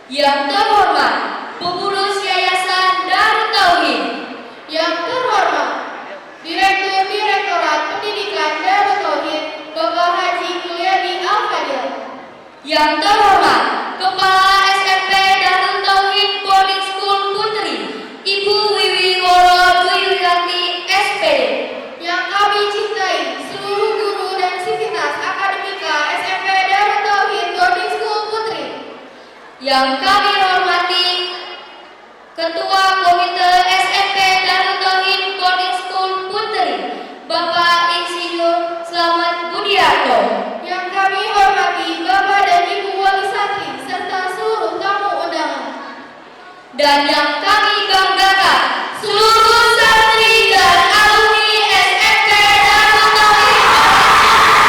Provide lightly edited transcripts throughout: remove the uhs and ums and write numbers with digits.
Yang terhormat Pengurus Yayasan Darut Tauhid. Yang terhormat Direktur Direktorat Pendidikan Darut Tauhid Bapak Haji Mulyadi Al-Fadil. Yang terhormat Kepala SMP Darut Tauhid Boarding School Putri Ibu Wiwi Woro Dwi Wiranti SPD. Yang kami cintai seluruh guru dan sivitas akademika SMP Darut Tauhid Boarding School Putri. Yang kami hormati Ketua Komite SMP Darut Tauhid Boarding School Putri Bapak Insinyur Slamet Budiarto. Yang kami hormati Bapak dan Ibu Wali Santri serta seluruh tamu undangan. Dan yang kami banggakan seluruh santri dan alumni SMP Darut Tauhid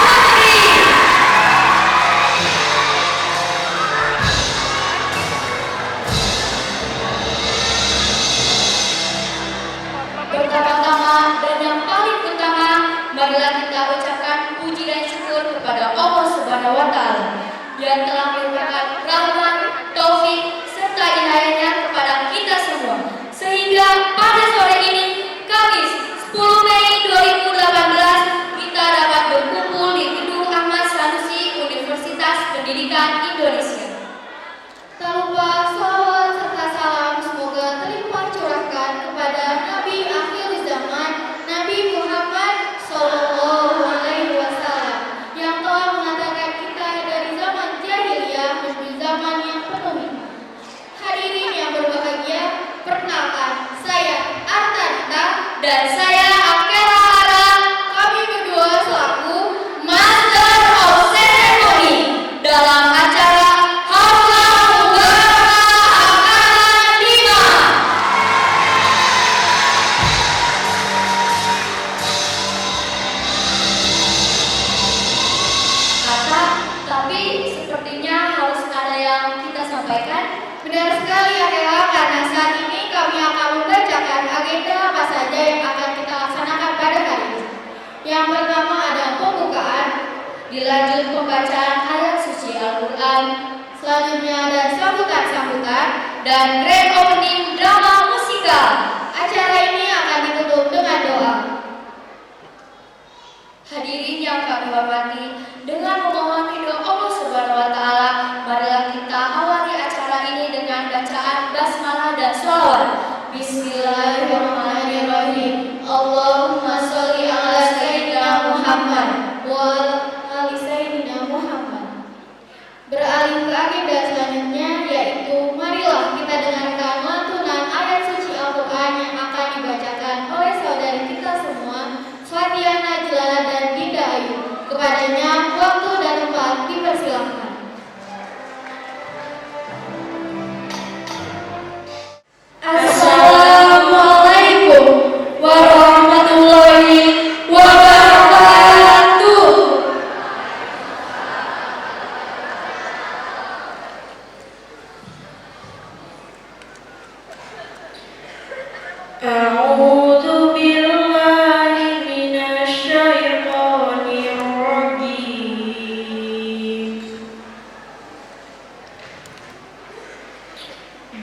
Putri. Pertama-tama dan yang paling utama, marilah kita ucapkan puji dan syukur kepada Allah Subhanahu wa Ta'ala yang telah memberikan rahmat, taufik, serta inayahnya kepada kita semua, sehingga pada sore ini, Kamis 10 Mei 2018, kita dapat berkumpul di Gedung Ahmad Sanusi Universitas Pendidikan Indonesia. Tak lupa salawat serta salam semoga terlimpah curahkan kepada Nabi akhir zaman Nabi Muhammad Sallallahu Alaihi Wasallam yang telah mengantarkan kita dari zaman jahiliyah menuju zaman yang penuh hikmah. Hadirin yang berbahagia, perkenalkan saya Artanita Dan saya Akela Hara, kami berdua selaku Master of Ceremony dalam acara Hafla Mubarakah Angkatan 5. Tapi sepertinya harus ada yang kita sampaikan. Benar sekali ya Kela, karena saat ini kami akan membacakan agenda apa saja yang akan kita laksanakan pada hari ini. Yang pertama ada pembukaan, Dilanjut pembacaan ayat suci Al-Quran selanjutnya ada sambutan-sambutan, dan grand opening drama musikal. acara ini akan ditutup dengan doa. Hadirin yang kami hormati, dengan memohon ridho Allah Subhanahu wa Ta'ala, marilah kita awali acara ini dengan bacaan basmalah dan sholawat. Bismillahirrahmanirrahim. Allahumma sholli ala sayyidina Muhammad wa ali sayyidina Muhammad. Beralih ke agenda selanjutnya, yaitu marilah kita dengarkan lantunan ayat suci Al-Quran yang akan dibacakan oleh saudari kita semua, Fatia Najla dan Dinda Ayu. Kepadanya waktu dan tempat dipersilahkan. Assalamualaikum warahmatullahi wabarakatuh. A'udzu billahi minasy syaithanir rajim.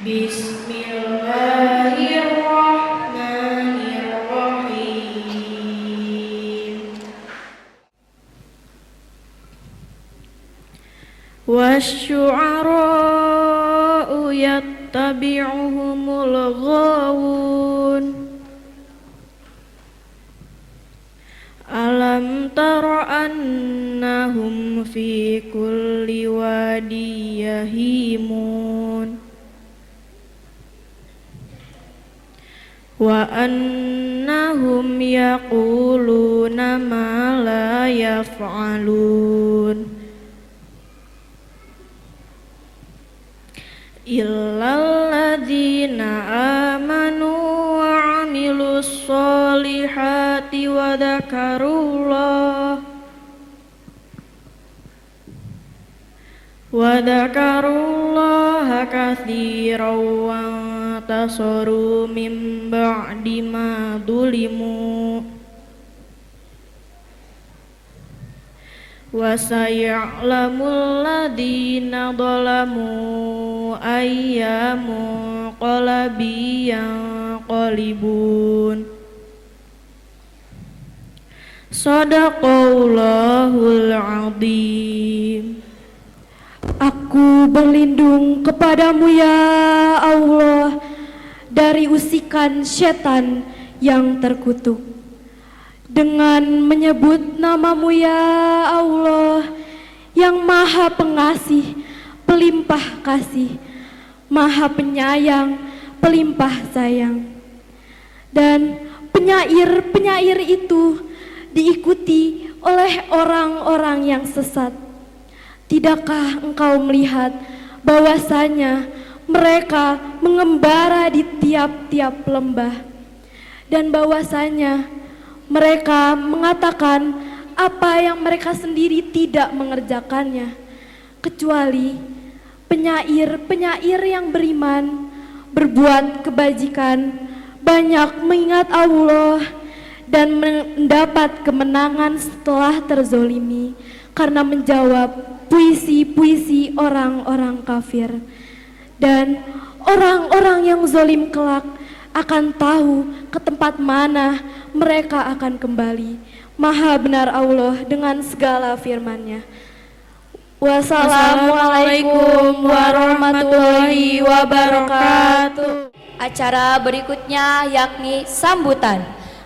Bismillahirrahmanirrahim. Wasyu'ara'u yattabi'uhumul ghawun. Alam tara annahum fi kulli wadi yahimun. Wa annahum yaquluna ma la yaf'alun. Illal ladzina amanu wa 'amilus solihati wa dzakarullaha katsiran wa tasaru min ba'di ma dzulimu وسيعلم الذين ظلموا أي منقلب ينقلبون Sadaqallahul Azim. Aku berlindung kepadamu ya Allah dari usikan setan yang terkutuk. Dengan menyebut namamu ya Allah yang maha pengasih, pelimpah kasih, maha penyayang, pelimpah sayang. Dan penyair-penyair itu diikuti oleh orang-orang yang sesat. Tidakkah engkau melihat bahwasanya mereka mengembara di tiap-tiap lembah dan bahwasanya mereka mengatakan apa yang mereka sendiri tidak mengerjakannya, kecuali penyair-penyair yang beriman, berbuat kebajikan, banyak mengingat Allah dan mendapat kemenangan setelah terzolimi karena menjawab puisi-puisi orang-orang kafir. Dan orang-orang yang zolim kelak akan tahu ke tempat mana mereka akan kembali. Maha benar Allah dengan segala firman-Nya. Wassalamualaikum warahmatullahi wabarakatuh. Acara berikutnya yakni sambutan.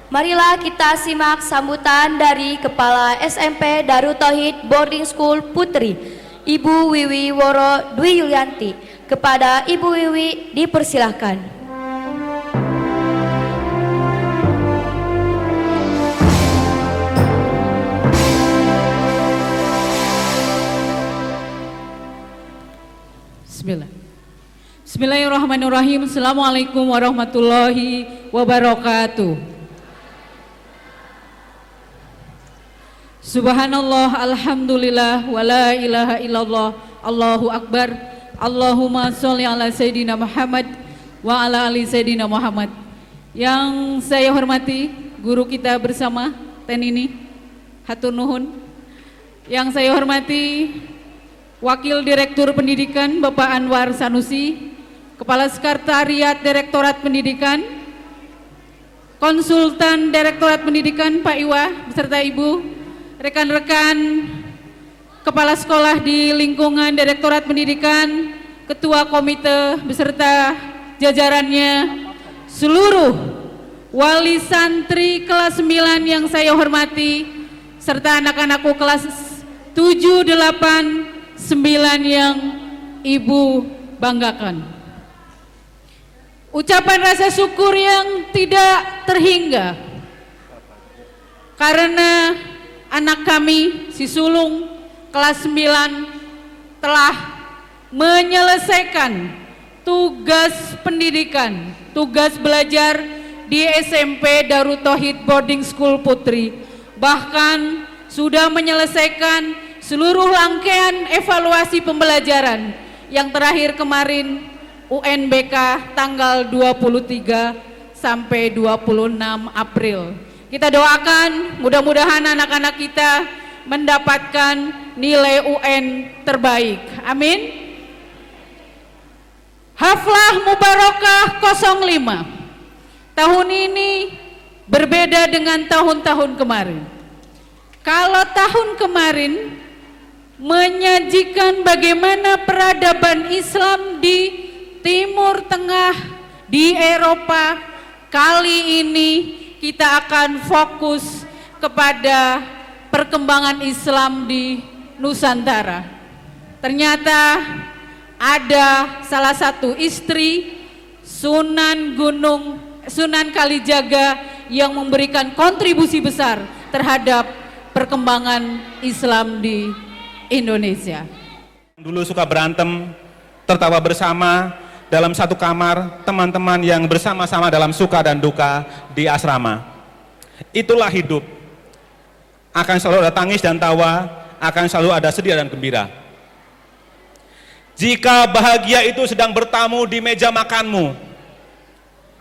Marilah kita simak sambutan dari Kepala SMP Darut Tauhid Boarding School Putri, Ibu Wiwi Woro Dwi Yulianti. Kepada Ibu Wiwi dipersilahkan. Bismillahirrahmanirrahim. Assalamualaikum warahmatullahi wabarakatuh. Subhanallah, alhamdulillah, wa la ilaha illallah, Allahu akbar. Allahumma sholli ala Sayyidina Muhammad wa ala ali Sayyidina Muhammad. Yang saya hormati guru kita bersama Tenini hatur nuhun. Yang saya hormati Wakil Direktur Pendidikan Bapak Anwar Sanusi, Kepala Sekretariat Direktorat Pendidikan, Konsultan Direktorat Pendidikan Pak Iwa beserta Ibu, rekan-rekan kepala sekolah di lingkungan Direktorat Pendidikan, Ketua Komite beserta jajarannya, seluruh wali santri kelas 9 yang saya hormati, serta anak-anakku kelas 7, 8, 9 yang Ibu banggakan. Ucapan rasa syukur yang tidak terhingga karena anak kami, si sulung kelas 9 telah menyelesaikan tugas pendidikan, tugas belajar di SMP Darut Tauhid Boarding School Putri. Bahkan sudah menyelesaikan seluruh rangkaian evaluasi pembelajaran yang terakhir kemarin UNBK tanggal 23 sampai 26 April. Kita doakan mudah-mudahan anak-anak kita mendapatkan nilai UN terbaik. Amin. Haflah Mubarakah 05 tahun ini berbeda dengan tahun-tahun kemarin. Kalau tahun kemarin menyajikan bagaimana peradaban Islam di Timur Tengah, di Eropa, kali ini kita akan fokus kepada perkembangan Islam di Nusantara. Ternyata ada salah satu istri Sunan Kalijaga yang memberikan kontribusi besar terhadap perkembangan Islam di Indonesia. Dulu suka berantem, tertawa bersama dalam satu kamar, teman-teman yang bersama-sama dalam suka dan duka di asrama. Itulah hidup. Akan selalu ada tangis dan tawa, akan selalu ada sedih dan gembira. Jika bahagia itu sedang bertamu di meja makanmu,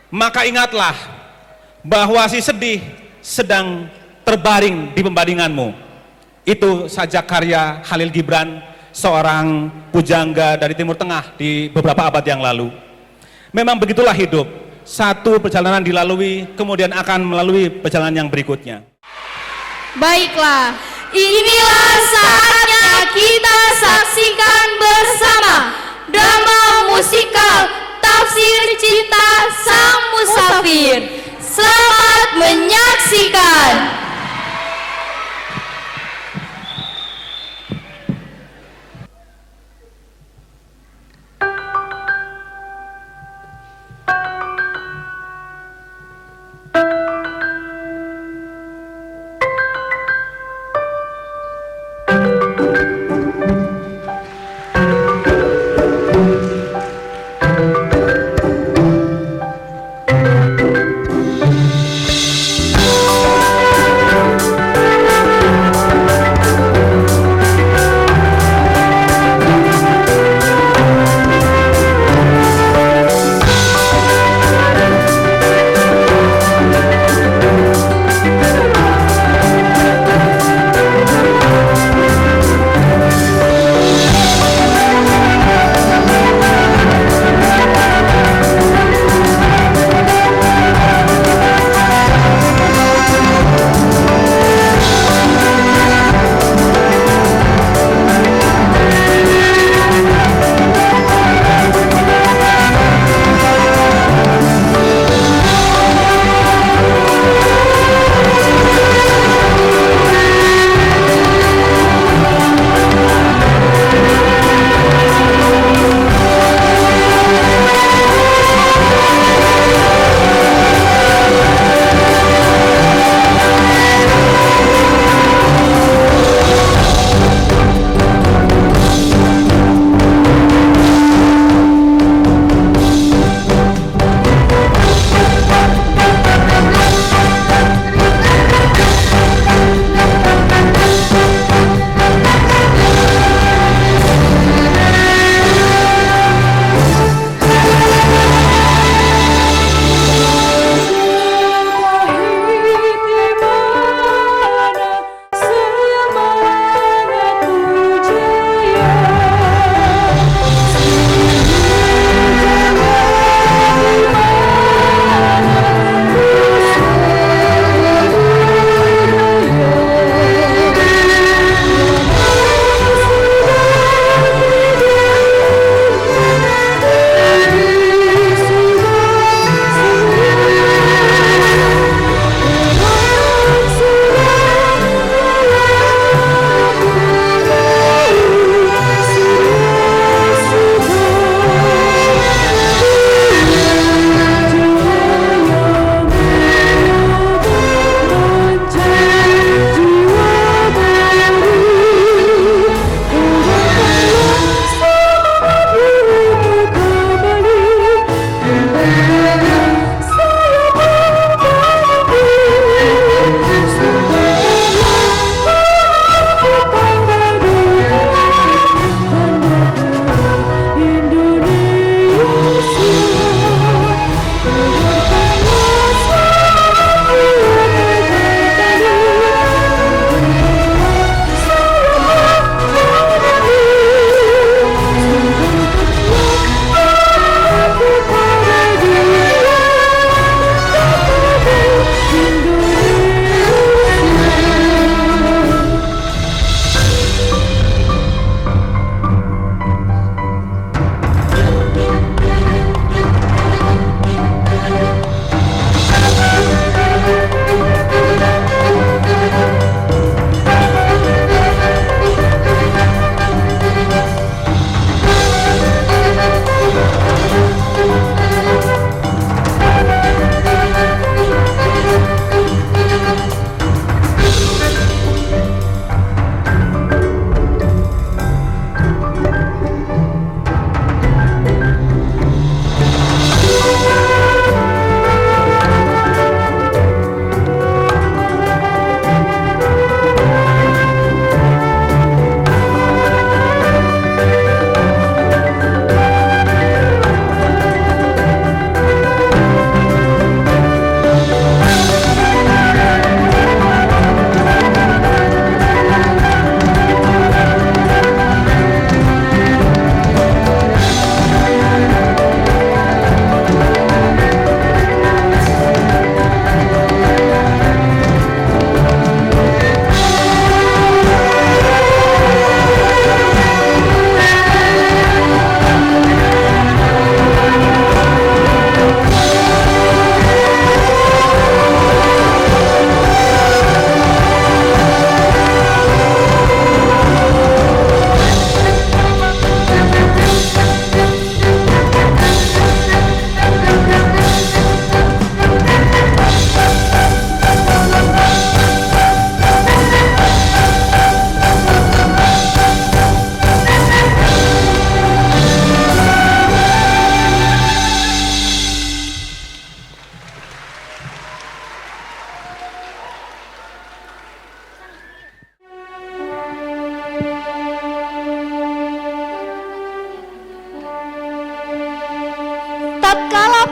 maka ingatlah bahwa si sedih sedang terbaring di pembaringanmu. Itu saja karya Khalil Gibran, seorang pujangga dari Timur Tengah di beberapa abad yang lalu. Memang begitulah hidup. Satu perjalanan dilalui, kemudian akan melalui perjalanan yang berikutnya. Baiklah, inilah saatnya kita saksikan bersama drama musikal Tafsir Cinta Sang Musafir. Selamat menyaksikan.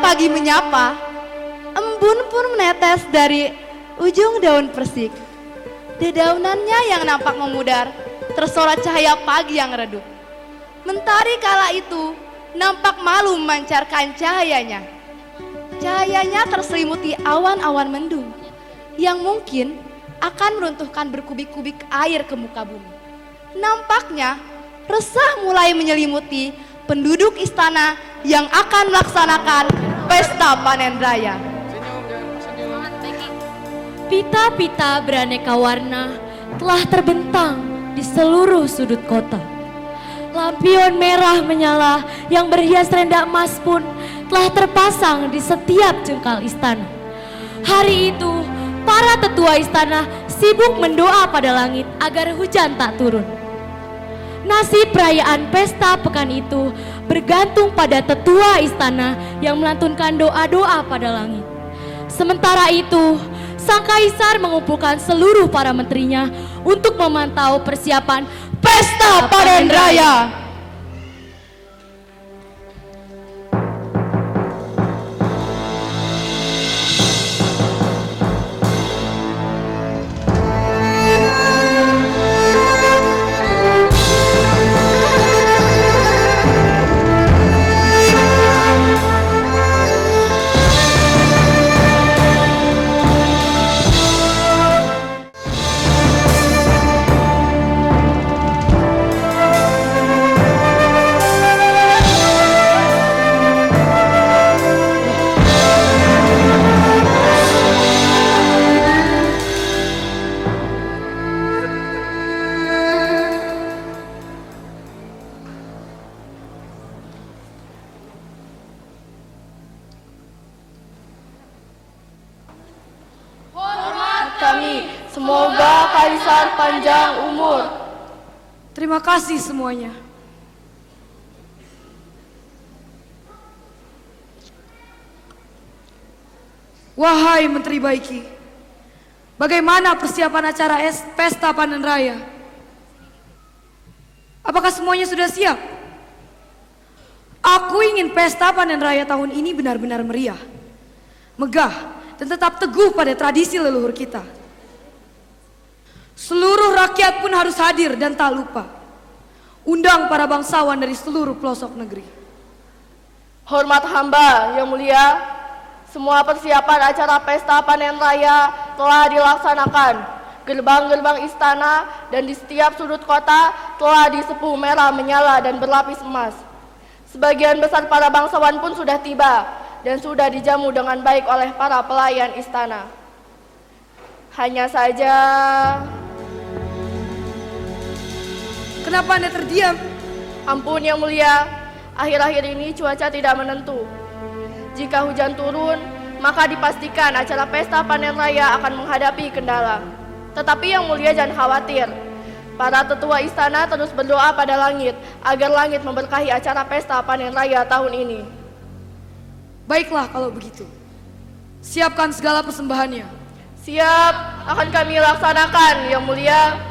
pagi menyapa, embun pun menetes dari ujung daun persik. Dedaunannya yang nampak memudar, tersorot cahaya pagi yang redup. Mentari kala itu nampak malu memancarkan cahayanya. Cahayanya terselimuti awan-awan mendung yang mungkin akan meruntuhkan berkubik-kubik air ke muka bumi. Nampaknya resah mulai menyelimuti penduduk istana yang akan melaksanakan pesta panen raya. Pita-pita beraneka warna telah terbentang di seluruh sudut kota. Lampion merah menyala yang berhias renda emas pun telah terpasang di setiap jengkal istana. Hari itu, para tetua istana sibuk mendoa pada langit agar hujan tak turun. Nasib perayaan pesta pekan itu bergantung pada tetua istana yang melantunkan doa-doa pada langit. Sementara itu, sang kaisar mengumpulkan seluruh para menterinya untuk memantau persiapan pesta panen raya. Semoga kaisar panjang umur. Terima kasih semuanya. Wahai Menteri Baiki, bagaimana persiapan acara pesta panen raya? Apakah semuanya sudah siap? Aku ingin pesta panen raya tahun ini benar-benar meriah, megah, dan tetap teguh pada tradisi leluhur kita. Seluruh rakyat pun harus hadir dan tak lupa. Undang para bangsawan dari seluruh pelosok negeri. Hormat hamba yang mulia, semua persiapan acara pesta panen raya telah dilaksanakan. Gerbang-gerbang istana dan di setiap sudut kota telah disepuh merah menyala dan berlapis emas. Sebagian besar para bangsawan pun sudah tiba dan sudah dijamu dengan baik oleh para pelayan istana. Hanya saja... Kenapa Anda terdiam? Ampun yang mulia, akhir-akhir ini cuaca tidak menentu. Jika hujan turun, maka dipastikan acara pesta panen raya akan menghadapi kendala. Tetapi yang mulia jangan khawatir. Para tetua istana terus berdoa pada langit agar langit memberkahi acara pesta panen raya tahun ini. Baiklah kalau begitu. Siapkan segala persembahannya. Siap, akan kami laksanakan yang mulia.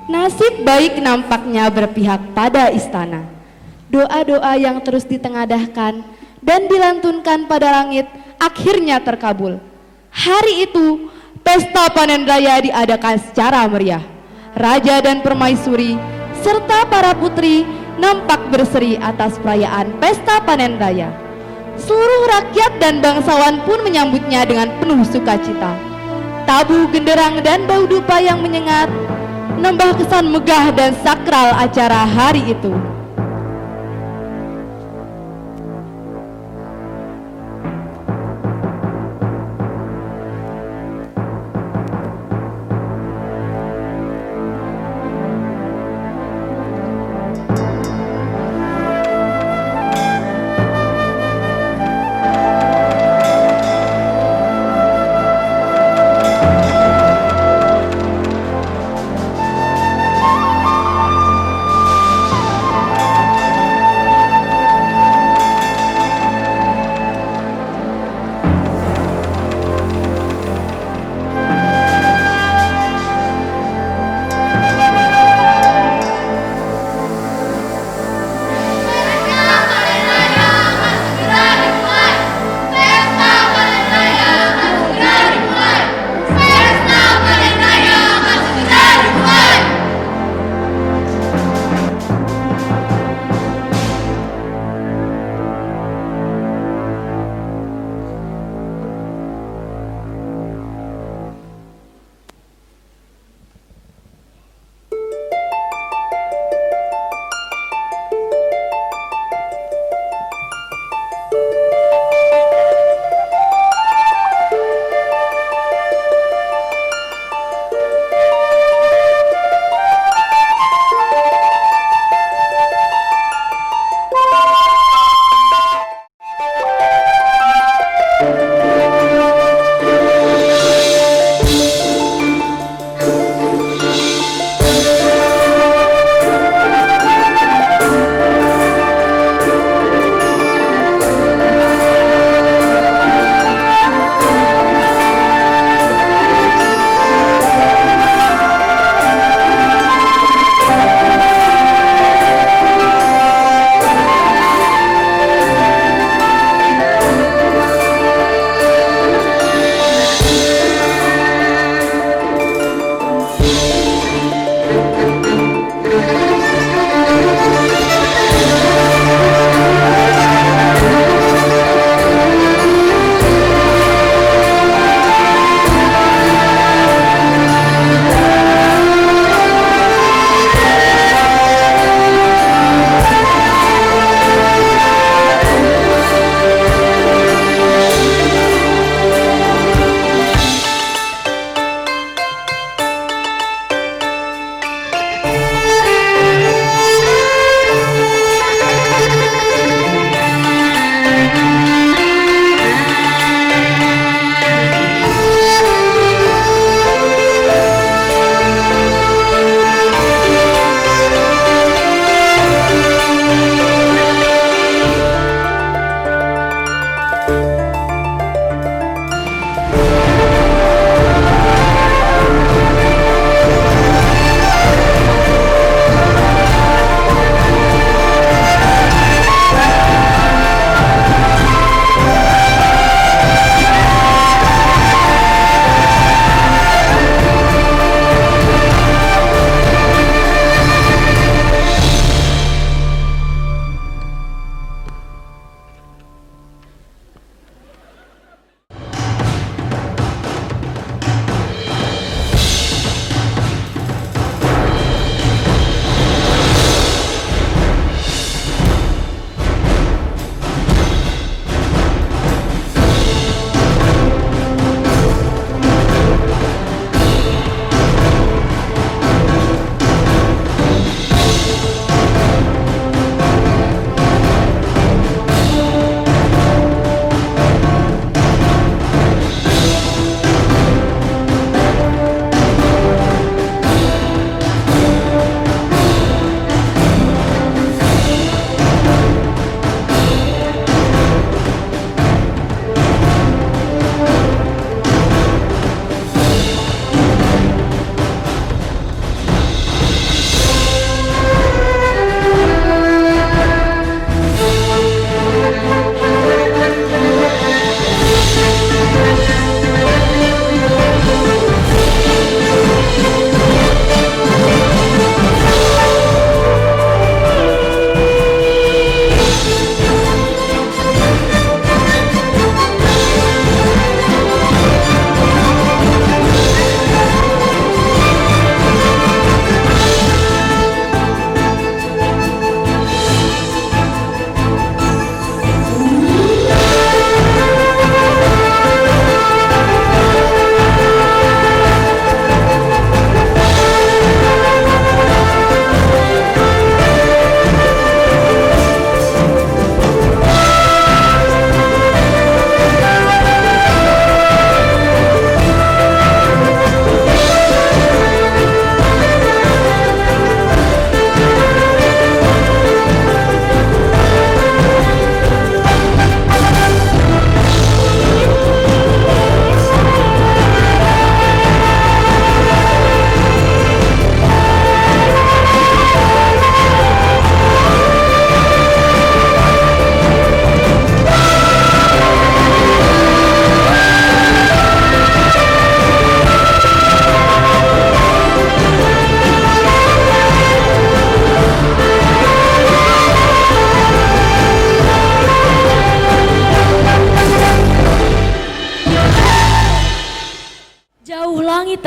Nasib baik nampaknya berpihak pada istana. Doa-doa yang terus ditengadahkan dan dilantunkan pada langit akhirnya terkabul. Hari itu, pesta panen raya diadakan secara meriah. Raja dan permaisuri serta para putri nampak berseri atas perayaan pesta panen raya. Seluruh rakyat dan bangsawan pun menyambutnya dengan penuh sukacita. Tabu, genderang, dan bau dupa yang menyengat menambah kesan megah dan sakral acara hari itu.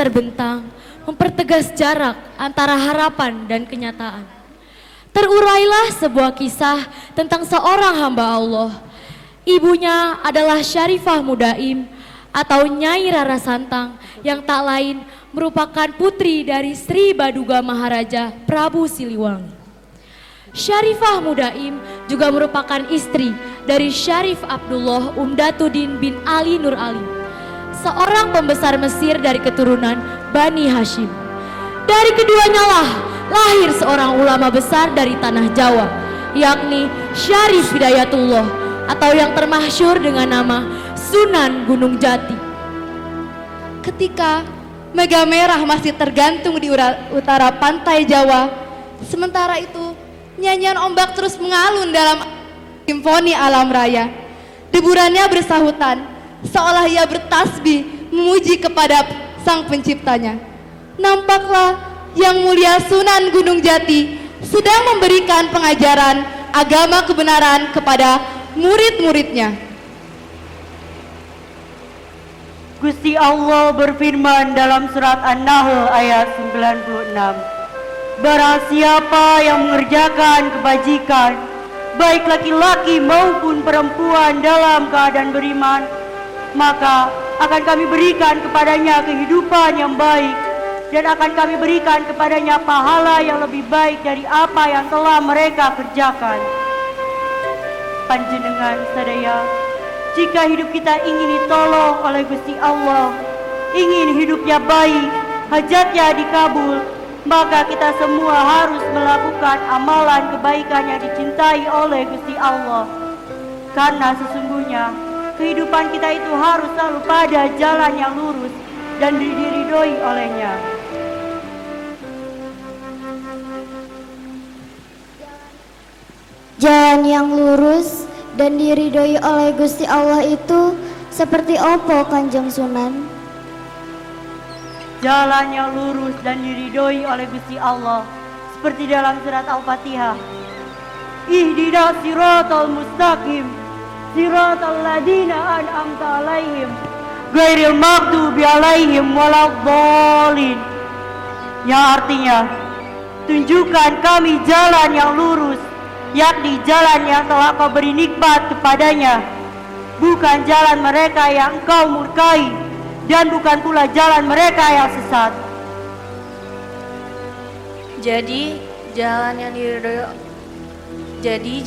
terbentang, mempertegas jarak antara harapan dan kenyataan. Terurailah sebuah kisah tentang seorang hamba Allah. Ibunya adalah Syarifah Mudaim atau Nyai Rara Santang yang tak lain merupakan putri dari Sri Baduga Maharaja Prabu Siliwangi. Syarifah Mudaim juga merupakan istri dari Syarif Abdullah Umdatuddin bin Ali Nur Ali, seorang pembesar Mesir dari keturunan Bani Hashim. Dari keduanya lah lahir seorang ulama besar dari tanah Jawa, yakni Syarif Hidayatullah atau yang termasyhur dengan nama Sunan Gunung Jati. Ketika Mega Merah masih tergantung di utara pantai Jawa, sementara itu nyanyian ombak terus mengalun dalam simfoni alam raya. Deburannya bersahutan, seolah ia bertasbih memuji kepada sang penciptanya. Nampaklah Yang Mulia Sunan Gunung Jati sedang memberikan pengajaran agama kebenaran kepada murid-muridnya. Gusti Allah berfirman dalam surat An-Nahl ayat 96, barang siapa yang mengerjakan kebajikan, baik laki-laki maupun perempuan dalam keadaan beriman, maka akan kami berikan kepadanya kehidupan yang baik, dan akan kami berikan kepadanya pahala yang lebih baik dari apa yang telah mereka kerjakan. Panjenengan sadaya, jika hidup kita ingin ditolong oleh Gusti Allah, ingin hidupnya baik, hajatnya dikabul, maka kita semua harus melakukan amalan kebaikan yang dicintai oleh Gusti Allah. Karena sesungguhnya kehidupan kita itu harus selalu pada jalan yang lurus dan diridhoi olehnya. Jalan yang lurus dan diridhoi oleh Gusti Allah itu seperti opo Kanjeng Sunan? Jalan yang lurus dan diridhoi oleh Gusti Allah seperti dalam surat Al-Fatihah. Ihdinas siratal mustaqim, siratal ladina an'amta alaihim, ghairil maghdubi alaihim waladdallin. Yang artinya, tunjukkan kami jalan yang lurus, yakni jalan yang telah kau beri nikmat kepadanya, bukan jalan mereka yang engkau murkai, dan bukan pula jalan mereka yang sesat. Jadi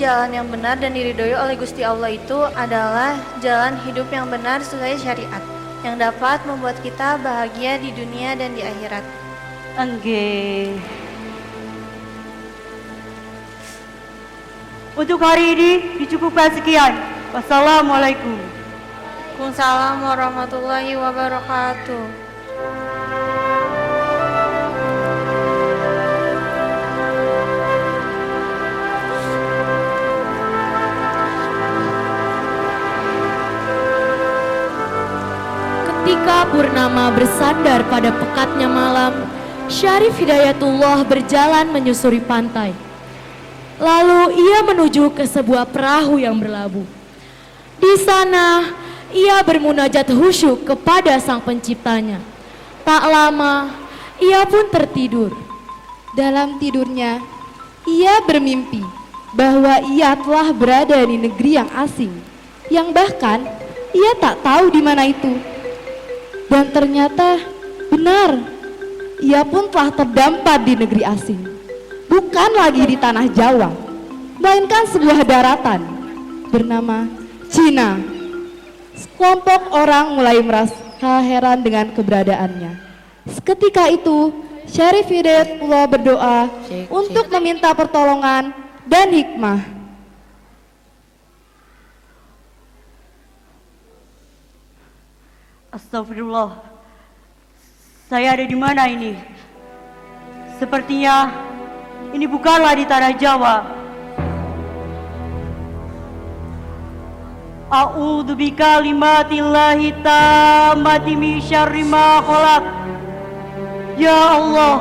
jalan yang benar dan diridhoi oleh Gusti Allah itu adalah jalan hidup yang benar sesuai syariat, yang dapat membuat kita bahagia di dunia dan di akhirat. Enggih. Untuk hari ini dicukupkan sekian. Wassalamualaikum. Waalaikumsalam warahmatullahi wabarakatuh. Ketika purnama bersandar pada pekatnya malam, Syarif Hidayatullah berjalan menyusuri pantai. Lalu ia menuju ke sebuah perahu yang berlabuh. Di sana ia bermunajat khusyuk kepada sang penciptanya. Tak lama ia pun tertidur. Dalam tidurnya, ia bermimpi bahwa ia telah berada di negeri yang asing, yang bahkan ia tak tahu di mana itu. Dan ternyata benar, ia pun telah terdampar di negeri asing, bukan lagi di tanah Jawa, melainkan sebuah daratan bernama Cina. Sekelompok orang mulai merasa heran dengan keberadaannya. Seketika itu, Syarif Hidayatullah berdoa untuk meminta pertolongan dan hikmah. Astagfirullah. Saya ada di mana ini? Sepertinya ini bukanlah di tanah Jawa. A'udzu bikalimatillahi tammati min syarri ma khalaq. Ya Allah,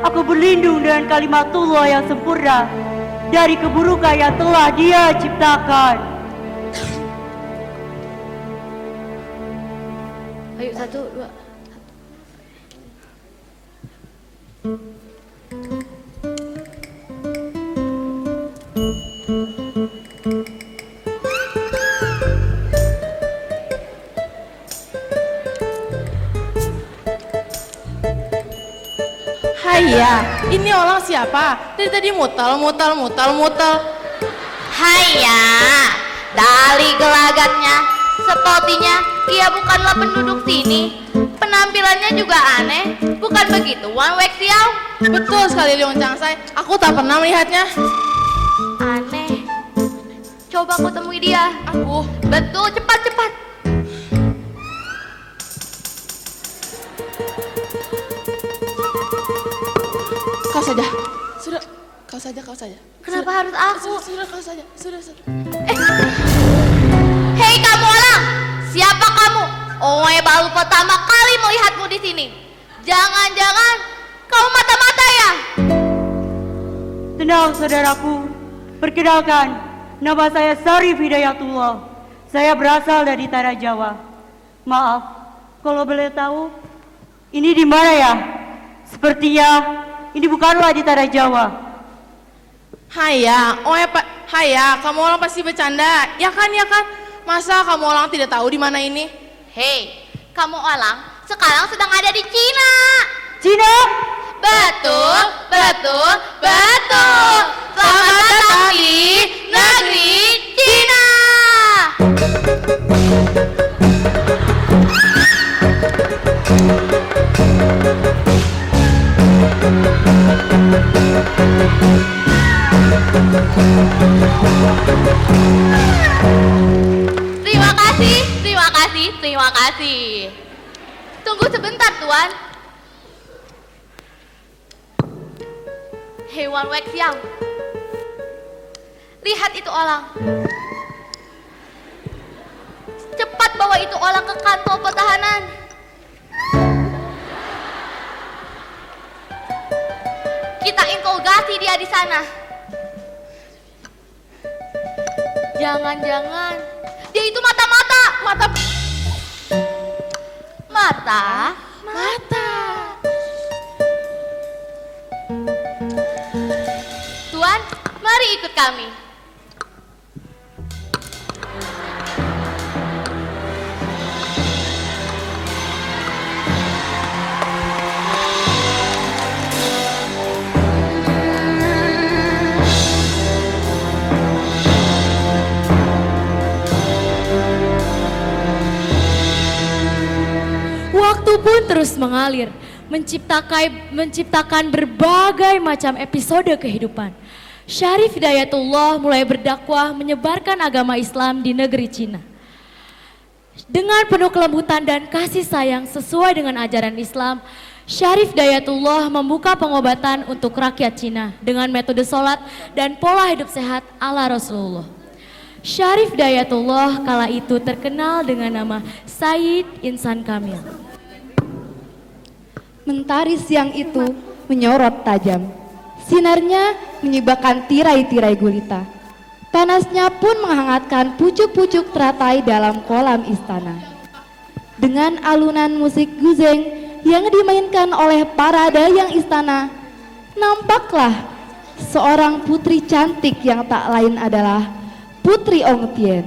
aku berlindung dengan kalimatullah yang sempurna dari keburukan yang telah Dia ciptakan. Ayo 1, 2. Haiya, ini orang siapa? Dari tadi mutel. Haiya, dari gelagatnya, sepertinya ia bukanlah penduduk sini. Penampilannya juga aneh, bukan begitu Wan Wexiao? Betul sekali Leong Changsai, aku tak pernah melihatnya. Aneh. Coba aku temui dia. Aku Betul, cepat. kau saja. Sudah, kau saja. Kenapa harus aku? Sudah, kau saja. Sudah. Hei kamu orang, siapa kamu? Oe baru pertama kali melihatmu di sini. Jangan-jangan kau mata-mata ya? Tenang saudaraku, perkenalkan, nama saya Syarif Hidayatullah. Saya berasal dari tanah Jawa. Maaf, kalau boleh tahu, ini di mana ya? Sepertinya ini bukanlah di tanah Jawa. Haiya, kamu orang pasti bercanda. Ya kan? Masa kamu orang tidak tahu di mana ini? Hei, kamu orang sekarang sedang ada di Cina. Cina? Betul. Selamat datang di negeri Cina. Terima kasih. Tunggu sebentar, Tuan. Hewan Wexiao. Lihat itu orang. Cepat bawa itu orang ke kantor pertahanan. Kita interogasi dia di sana. Jangan-jangan dia itu mata-mata. Tuan, mari ikut kami. Waktu pun terus mengalir, menciptakan berbagai macam episode kehidupan. Syarif Hidayatullah mulai berdakwah menyebarkan agama Islam di negeri Cina. Dengan penuh kelembutan dan kasih sayang sesuai dengan ajaran Islam, Syarif Hidayatullah membuka pengobatan untuk rakyat Cina dengan metode sholat dan pola hidup sehat ala Rasulullah. Syarif Hidayatullah kala itu terkenal dengan nama Sayyid Insan Kamil. Mentari siang itu menyorot tajam. Sinarnya menyibakkan tirai-tirai gulita. Panasnya pun menghangatkan pucuk-pucuk teratai dalam kolam istana. Dengan alunan musik guzeng yang dimainkan oleh para dayang istana, nampaklah seorang putri cantik yang tak lain adalah Putri Ong Tien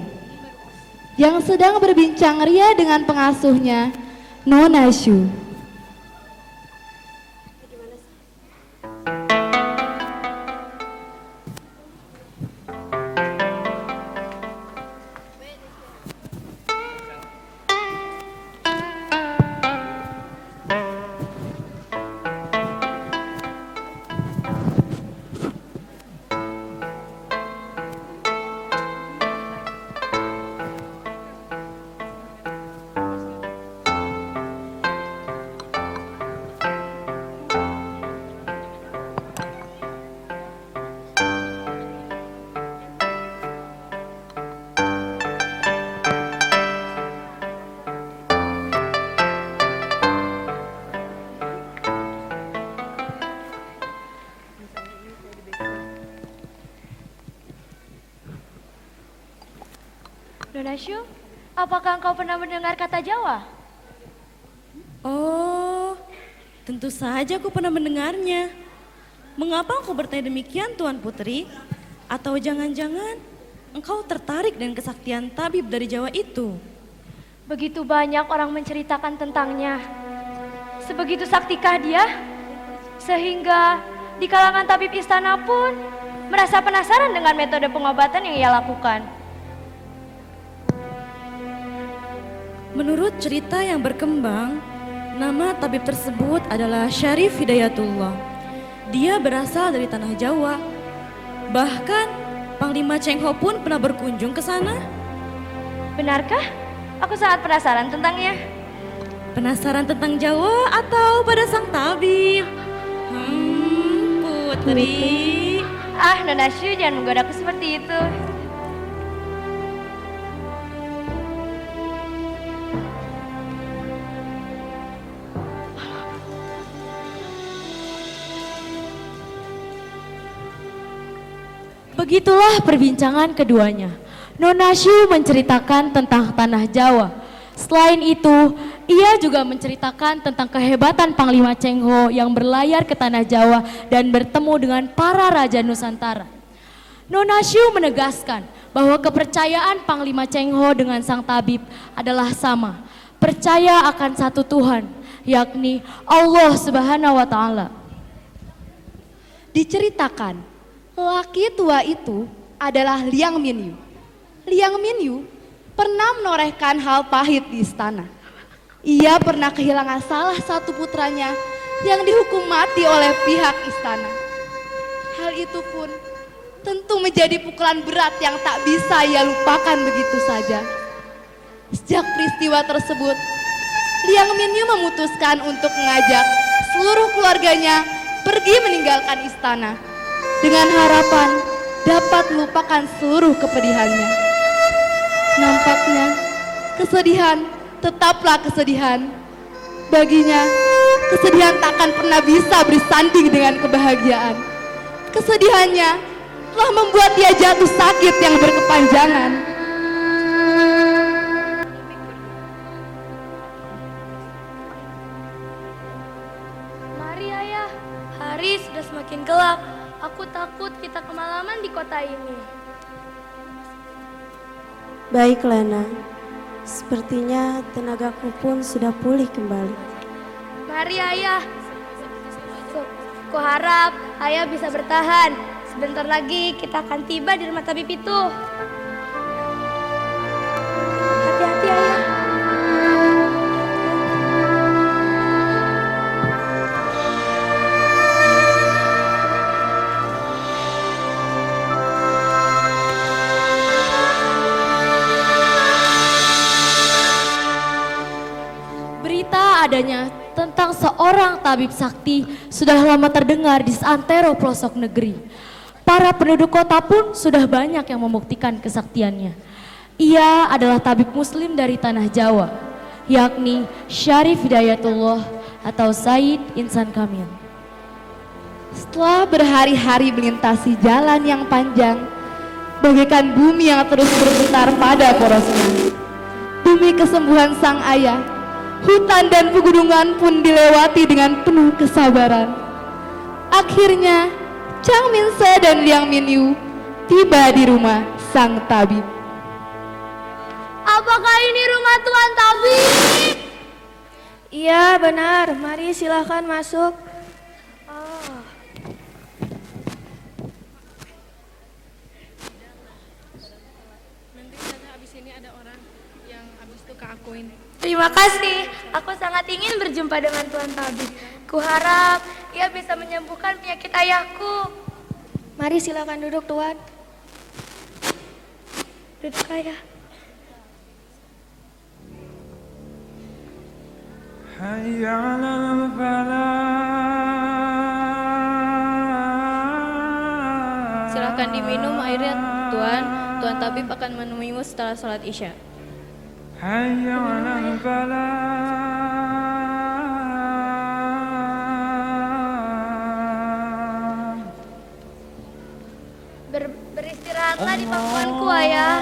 yang sedang berbincang ria dengan pengasuhnya, Nona Shu. Nona Shu, apakah engkau pernah mendengar kata Jawa? Oh, Tentu saja aku pernah mendengarnya. Mengapa engkau bertanya demikian, Tuan Putri? Atau jangan-jangan engkau tertarik dengan kesaktian tabib dari Jawa itu? Begitu banyak orang menceritakan tentangnya. Sebegitu saktikah dia? Sehingga di kalangan tabib istana pun merasa penasaran dengan metode pengobatan yang ia lakukan. Menurut cerita yang berkembang, nama tabib tersebut adalah Syarif Hidayatullah. Dia berasal dari tanah Jawa. Bahkan Panglima Cheng Ho pun pernah berkunjung ke sana. Benarkah? Aku sangat penasaran tentangnya. Penasaran tentang Jawa atau pada sang tabib? Putri. Ah, Nona Syu, jangan menggodaku seperti itu. Begitulah perbincangan keduanya. Nona Syu menceritakan tentang tanah Jawa. Selain itu, ia juga menceritakan tentang kehebatan Panglima Cheng Ho yang berlayar ke tanah Jawa dan bertemu dengan para raja Nusantara. Nona Syu menegaskan bahwa kepercayaan Panglima Cheng Ho dengan sang tabib adalah sama. Percaya akan satu Tuhan, yakni Allah Subhanahu wa Ta'ala. Diceritakan, laki tua itu adalah Liang Minyu. Liang Minyu pernah menorehkan hal pahit di istana. Ia pernah kehilangan salah satu putranya yang dihukum mati oleh pihak istana. Hal itu pun tentu menjadi pukulan berat yang tak bisa ia lupakan begitu saja. Sejak peristiwa tersebut, Liang Minyu memutuskan untuk mengajak seluruh keluarganya pergi meninggalkan istana dengan harapan dapat melupakan seluruh kepedihannya. Nampaknya kesedihan tetaplah kesedihan. Baginya, kesedihan takkan pernah bisa bersanding dengan kebahagiaan. Kesedihannya telah membuat dia jatuh sakit yang berkepanjangan. Mari ayah, hari sudah semakin gelap. Aku takut kita kemalaman di kota ini. Baik Lena, sepertinya tenagaku pun sudah pulih kembali. Mari ayah. Kuharap ayah bisa bertahan. Sebentar lagi kita akan tiba di rumah tabib itu. Hati-hati ayah. Berita adanya tentang seorang tabib sakti sudah lama terdengar di seantero pelosok negeri. Para penduduk kota pun sudah banyak yang membuktikan kesaktiannya. Ia adalah tabib muslim dari tanah Jawa, yakni Syarif Hidayatullah atau Said Insan Kamil. Setelah berhari-hari melintasi jalan yang panjang, bagaikan bumi yang terus berputar pada porosnya. Demi kesembuhan sang ayah, hutan dan pegunungan pun dilewati dengan penuh kesabaran. Akhirnya, Chang Min-se dan Liang Minyu tiba di rumah sang tabib. Apakah ini rumah Tuan Tabib? Iya benar, mari silahkan masuk. Terima kasih, aku sangat ingin berjumpa dengan Tuan Tabib. Kuharap ia bisa menyembuhkan penyakit ayahku. Mari silakan duduk Tuan. Duduk ayah. Silakan diminum airnya Tuan. Tuan Tabib akan menemuimu setelah sholat Isya. Beristirahatlah di pangkuanku ayah.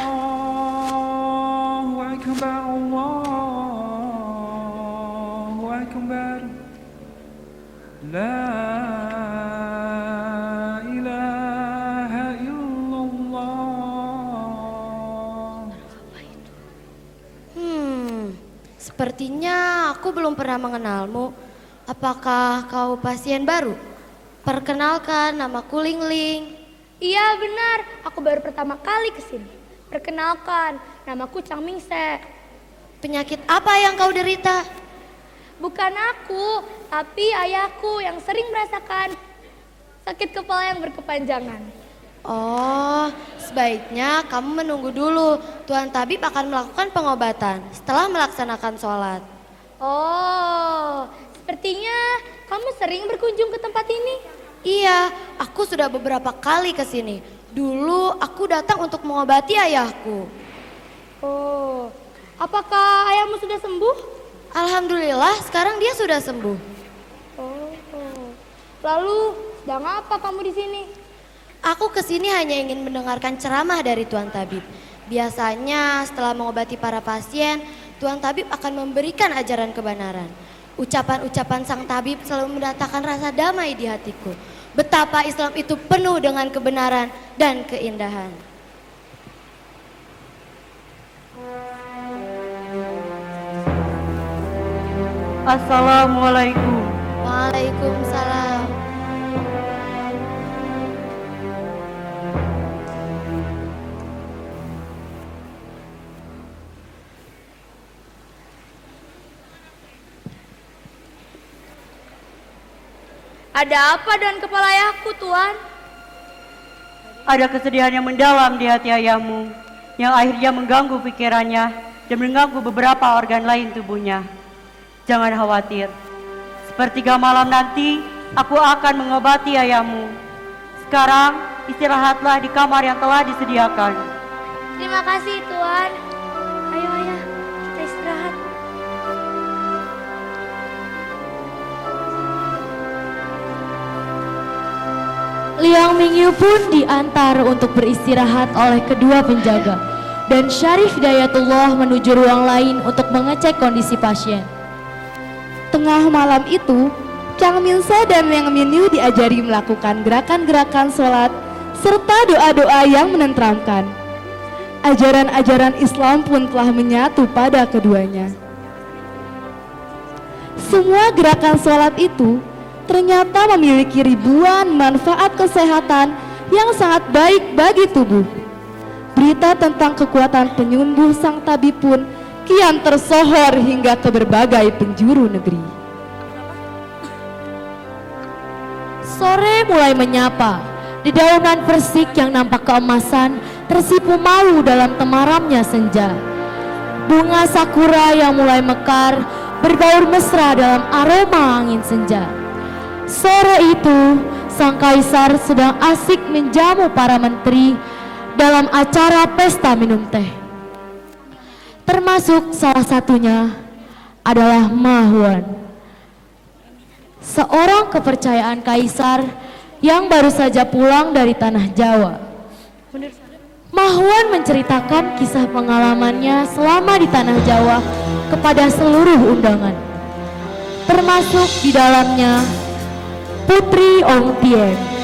Sepertinya aku belum pernah mengenalmu. Apakah kau pasien baru? Perkenalkan, namaku Lingling. Iya benar, aku baru pertama kali kesini. Perkenalkan, namaku Chang Mingse. Penyakit apa yang kau derita? Bukan aku, tapi ayahku yang sering merasakan sakit kepala yang berkepanjangan. Oh, sebaiknya kamu menunggu dulu. Tuan tabib akan melakukan pengobatan setelah melaksanakan sholat. Oh, sepertinya kamu sering berkunjung ke tempat ini. Iya, aku sudah beberapa kali ke sini. Dulu aku datang untuk mengobati ayahku. Oh, apakah ayahmu sudah sembuh? Alhamdulillah, sekarang dia sudah sembuh. Oh, lalu sedang apa kamu di sini? Aku kesini hanya ingin mendengarkan ceramah dari Tuan Tabib. Biasanya setelah mengobati para pasien, Tuan Tabib akan memberikan ajaran kebenaran. Ucapan-ucapan sang tabib selalu mendatangkan rasa damai di hatiku. Betapa Islam itu penuh dengan kebenaran dan keindahan. Assalamualaikum. Waalaikumsalam. Ada apa dengan kepala ayahku, Tuan? Ada kesedihan yang mendalam di hati ayahmu yang akhirnya mengganggu pikirannya dan mengganggu beberapa organ lain tubuhnya. Jangan khawatir. Sepertiga malam nanti aku akan mengobati ayahmu. Sekarang istirahatlah di kamar yang telah disediakan. Terima kasih, Tuan. Ayo, ayah, kita istirahat. Liang Mingyu pun diantar untuk beristirahat oleh kedua penjaga dan Syarif Hidayatullah menuju ruang lain untuk mengecek kondisi pasien. Tengah malam itu, Chang Minse dan Liang Mingyu diajari melakukan gerakan-gerakan sholat serta doa-doa yang menenteramkan. Ajaran-ajaran Islam pun telah menyatu pada keduanya. Semua gerakan sholat itu ternyata memiliki ribuan manfaat kesehatan yang sangat baik bagi tubuh. Berita tentang kekuatan penyembuh sang tabib pun kian tersohor hingga ke berbagai penjuru negeri. Sore mulai menyapa. Dedaunan persik yang nampak keemasan tersipu malu dalam temaramnya senja. Bunga sakura yang mulai mekar berbaur mesra dalam aroma angin senja. Sore itu, sang kaisar sedang asik menjamu para menteri dalam acara pesta minum teh. Termasuk salah satunya adalah Ma Huan, seorang kepercayaan kaisar yang baru saja pulang dari tanah Jawa. Ma Huan menceritakan kisah pengalamannya selama di tanah Jawa kepada seluruh undangan, termasuk di dalamnya Putri Ong Tien.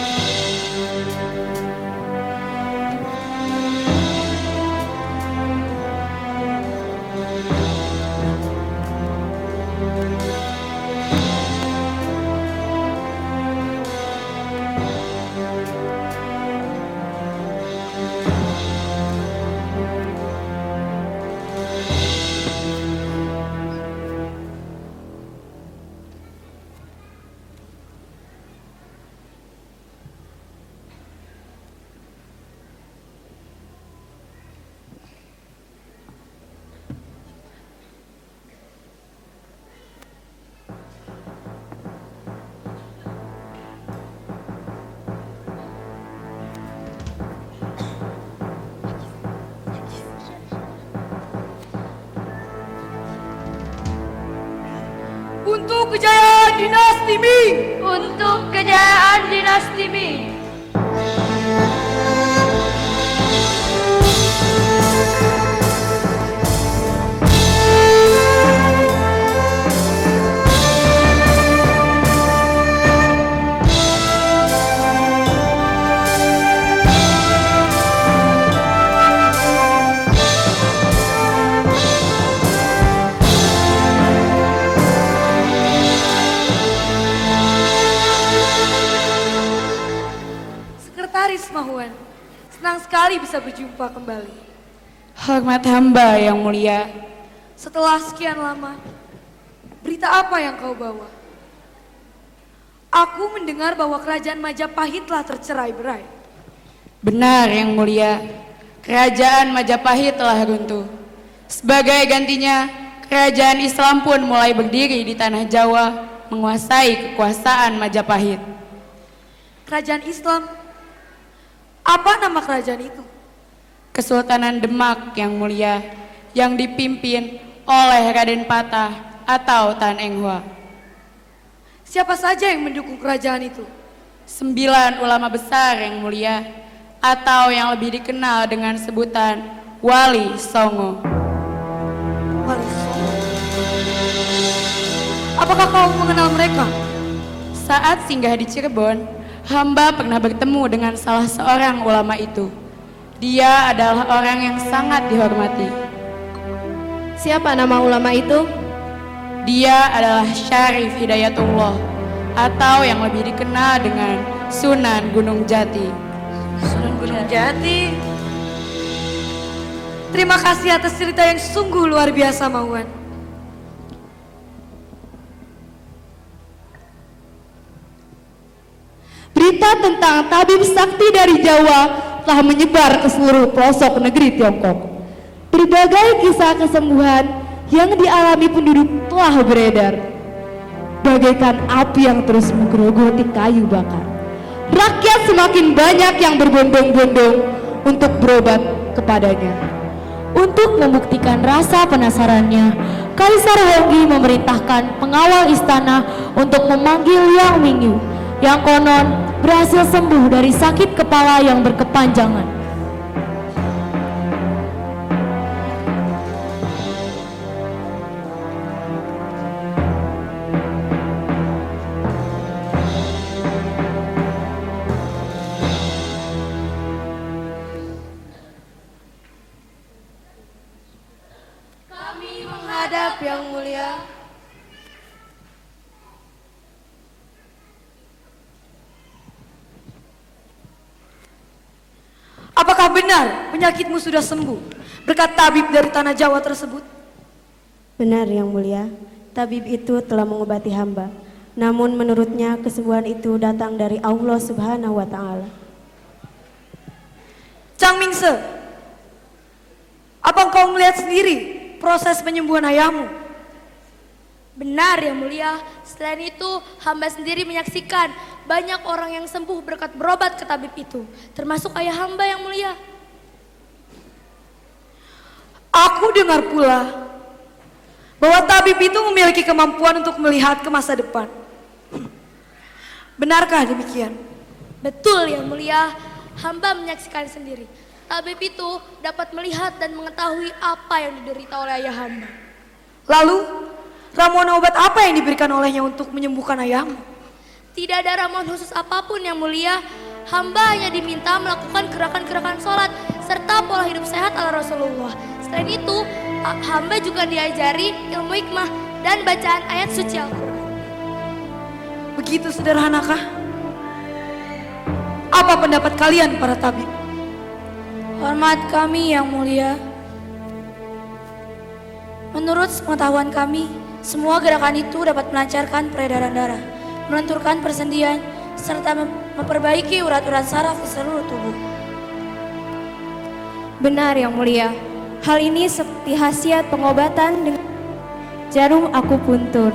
Untuk kejayaan dinasti Ming. Untuk kejayaan dinasti Ming. Komisaris Mahuan, senang sekali bisa berjumpa kembali. Hormat hamba yang mulia. Setelah sekian lama, berita apa yang kau bawa? Aku mendengar bahwa kerajaan Majapahit telah tercerai-berai. Benar yang mulia, kerajaan Majapahit telah runtuh. Sebagai gantinya, kerajaan Islam pun mulai berdiri di tanah Jawa, menguasai kekuasaan Majapahit. Kerajaan Islam? Apa nama kerajaan itu? Kesultanan Demak yang mulia, yang dipimpin oleh Raden Patah atau Tan Eng Hua. Siapa saja yang mendukung kerajaan itu? 9 ulama besar yang mulia, atau yang lebih dikenal dengan sebutan Wali Songo. Wali Songo? Apakah kau mengenal mereka? Saat singgah di Cirebon, hamba pernah bertemu dengan salah seorang ulama itu. Dia adalah orang yang sangat dihormati. Siapa nama ulama itu? Dia adalah Syarif Hidayatullah, atau yang lebih dikenal dengan Sunan Gunung Jati. Sunan Gunung Jati. Terima kasih atas cerita yang sungguh luar biasa, Mahuan. Berita tentang tabib sakti dari Jawa telah menyebar ke seluruh pelosok negeri Tiongkok. Berbagai kisah kesembuhan yang dialami penduduk telah beredar. Bagaikan api yang terus menggerogoti kayu bakar. Rakyat semakin banyak yang berbondong-bondong untuk berobat kepadanya. Untuk membuktikan rasa penasarannya, Kaisar Honggi memerintahkan pengawal istana untuk memanggil Yang Mingyu, yang konon berhasil sembuh dari sakit kepala yang berkepanjangan. Kami menghadap Yang Mulia. Apakah benar penyakitmu sudah sembuh berkat tabib dari tanah Jawa tersebut? Benar yang mulia, tabib itu telah mengobati hamba. Namun menurutnya kesembuhan itu datang dari Allah Subhanahu wa Ta'ala. Chang Mingse, apa engkau melihat sendiri proses penyembuhan ayahmu? Benar Yang Mulia. Selain itu, hamba sendiri menyaksikan banyak orang yang sembuh berkat berobat ke tabib itu, termasuk ayah hamba Yang Mulia. Aku dengar pula bahwa tabib itu memiliki kemampuan untuk melihat ke masa depan. Benarkah demikian? Betul Yang Mulia, hamba menyaksikan sendiri. Tabib itu dapat melihat dan mengetahui apa yang diderita oleh ayah hamba. Lalu, ramuan obat apa yang diberikan olehnya untuk menyembuhkan ayahmu? Tidak ada ramuan khusus apapun Yang Mulia. Hamba hanya diminta melakukan gerakan-gerakan sholat serta pola hidup sehat ala Rasulullah. Selain itu, hamba juga diajari ilmu hikmah dan bacaan ayat suci Al-Quran. Begitu sederhanakah? Apa pendapat kalian para tabib? Hormat kami Yang Mulia. Menurut pengetahuan kami, semua gerakan itu dapat melancarkan peredaran darah, melenturkan persendian, serta memperbaiki urat-urat saraf di seluruh tubuh. Benar Yang Mulia, hal ini seperti khasiat pengobatan dengan jarum akupuntur.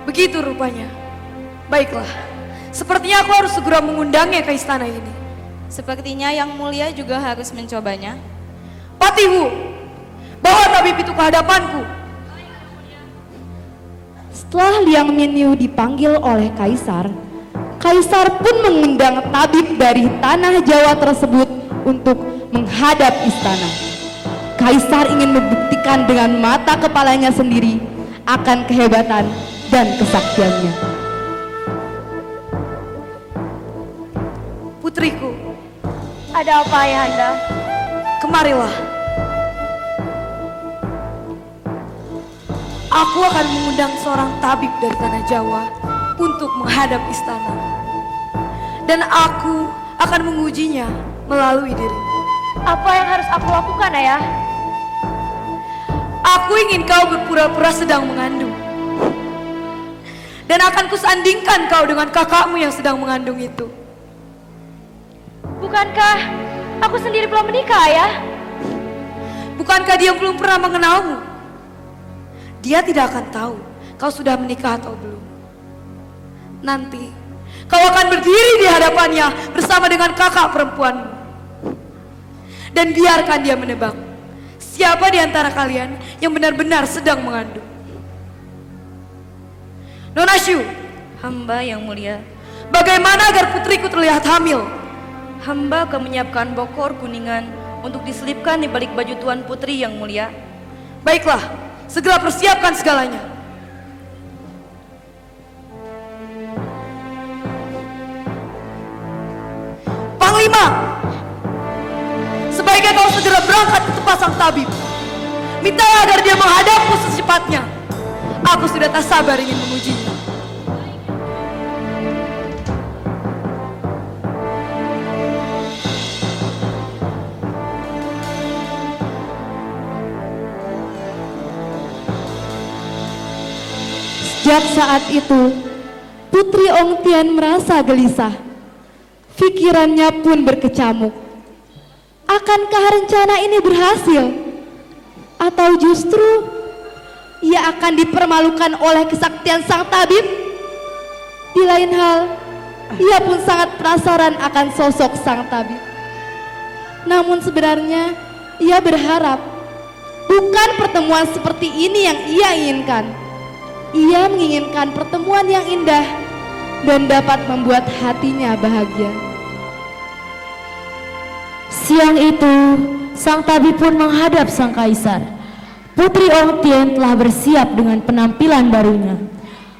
Begitu rupanya. Baiklah, sepertinya aku harus segera mengundangnya ke istana ini. Sepertinya Yang Mulia juga harus mencobanya. Patihu, bawa tabib itu ke hadapanku. Setelah Liang Minyu dipanggil oleh Kaisar, Kaisar pun mengundang tabib dari tanah Jawa tersebut untuk menghadap istana. Kaisar ingin membuktikan dengan mata kepalanya sendiri akan kehebatan dan kesaktiannya. Putriku, Ada apa Ayahanda? kemarilah. Aku akan mengundang seorang tabib dari tanah Jawa untuk menghadap istana. Dan aku akan mengujinya melalui dirimu. Apa yang harus aku lakukan, Ayah? Aku ingin kau berpura-pura sedang mengandung. Dan akan kusandingkan kau dengan kakakmu yang sedang mengandung itu. Bukankah aku sendiri belum menikah, Ayah? Bukankah dia belum pernah mengenalmu? Dia tidak akan tahu kau sudah menikah atau belum. Nanti kau akan berdiri di hadapannya bersama dengan kakak perempuanmu. Dan biarkan dia menebak siapa di antara kalian yang benar-benar sedang mengandung. Nona Syu, Hamba yang mulia, bagaimana agar putriku terlihat hamil? hamba akan menyiapkan bokor kuningan untuk diselipkan di balik baju tuan putri yang mulia. Baiklah, segera persiapkan segalanya. Panglima, sebaiknya kau segera berangkat ke tempat sang tabib. Mintalah agar dia menghadapku secepatnya. Aku sudah tak sabar ingin mengujinya. Sejak saat itu, Putri Ong Tian merasa gelisah. Pikirannya pun berkecamuk. Akankah rencana ini berhasil? Atau justru ia akan dipermalukan oleh kesaktian sang tabib? Di lain hal, ia pun sangat penasaran akan sosok sang tabib. Namun sebenarnya ia berharap bukan pertemuan seperti ini yang ia inginkan. Ia menginginkan pertemuan yang indah dan dapat membuat hatinya bahagia. Siang itu, sang tabib pun menghadap sang kaisar. Putri Ong Tian telah bersiap dengan penampilan barunya.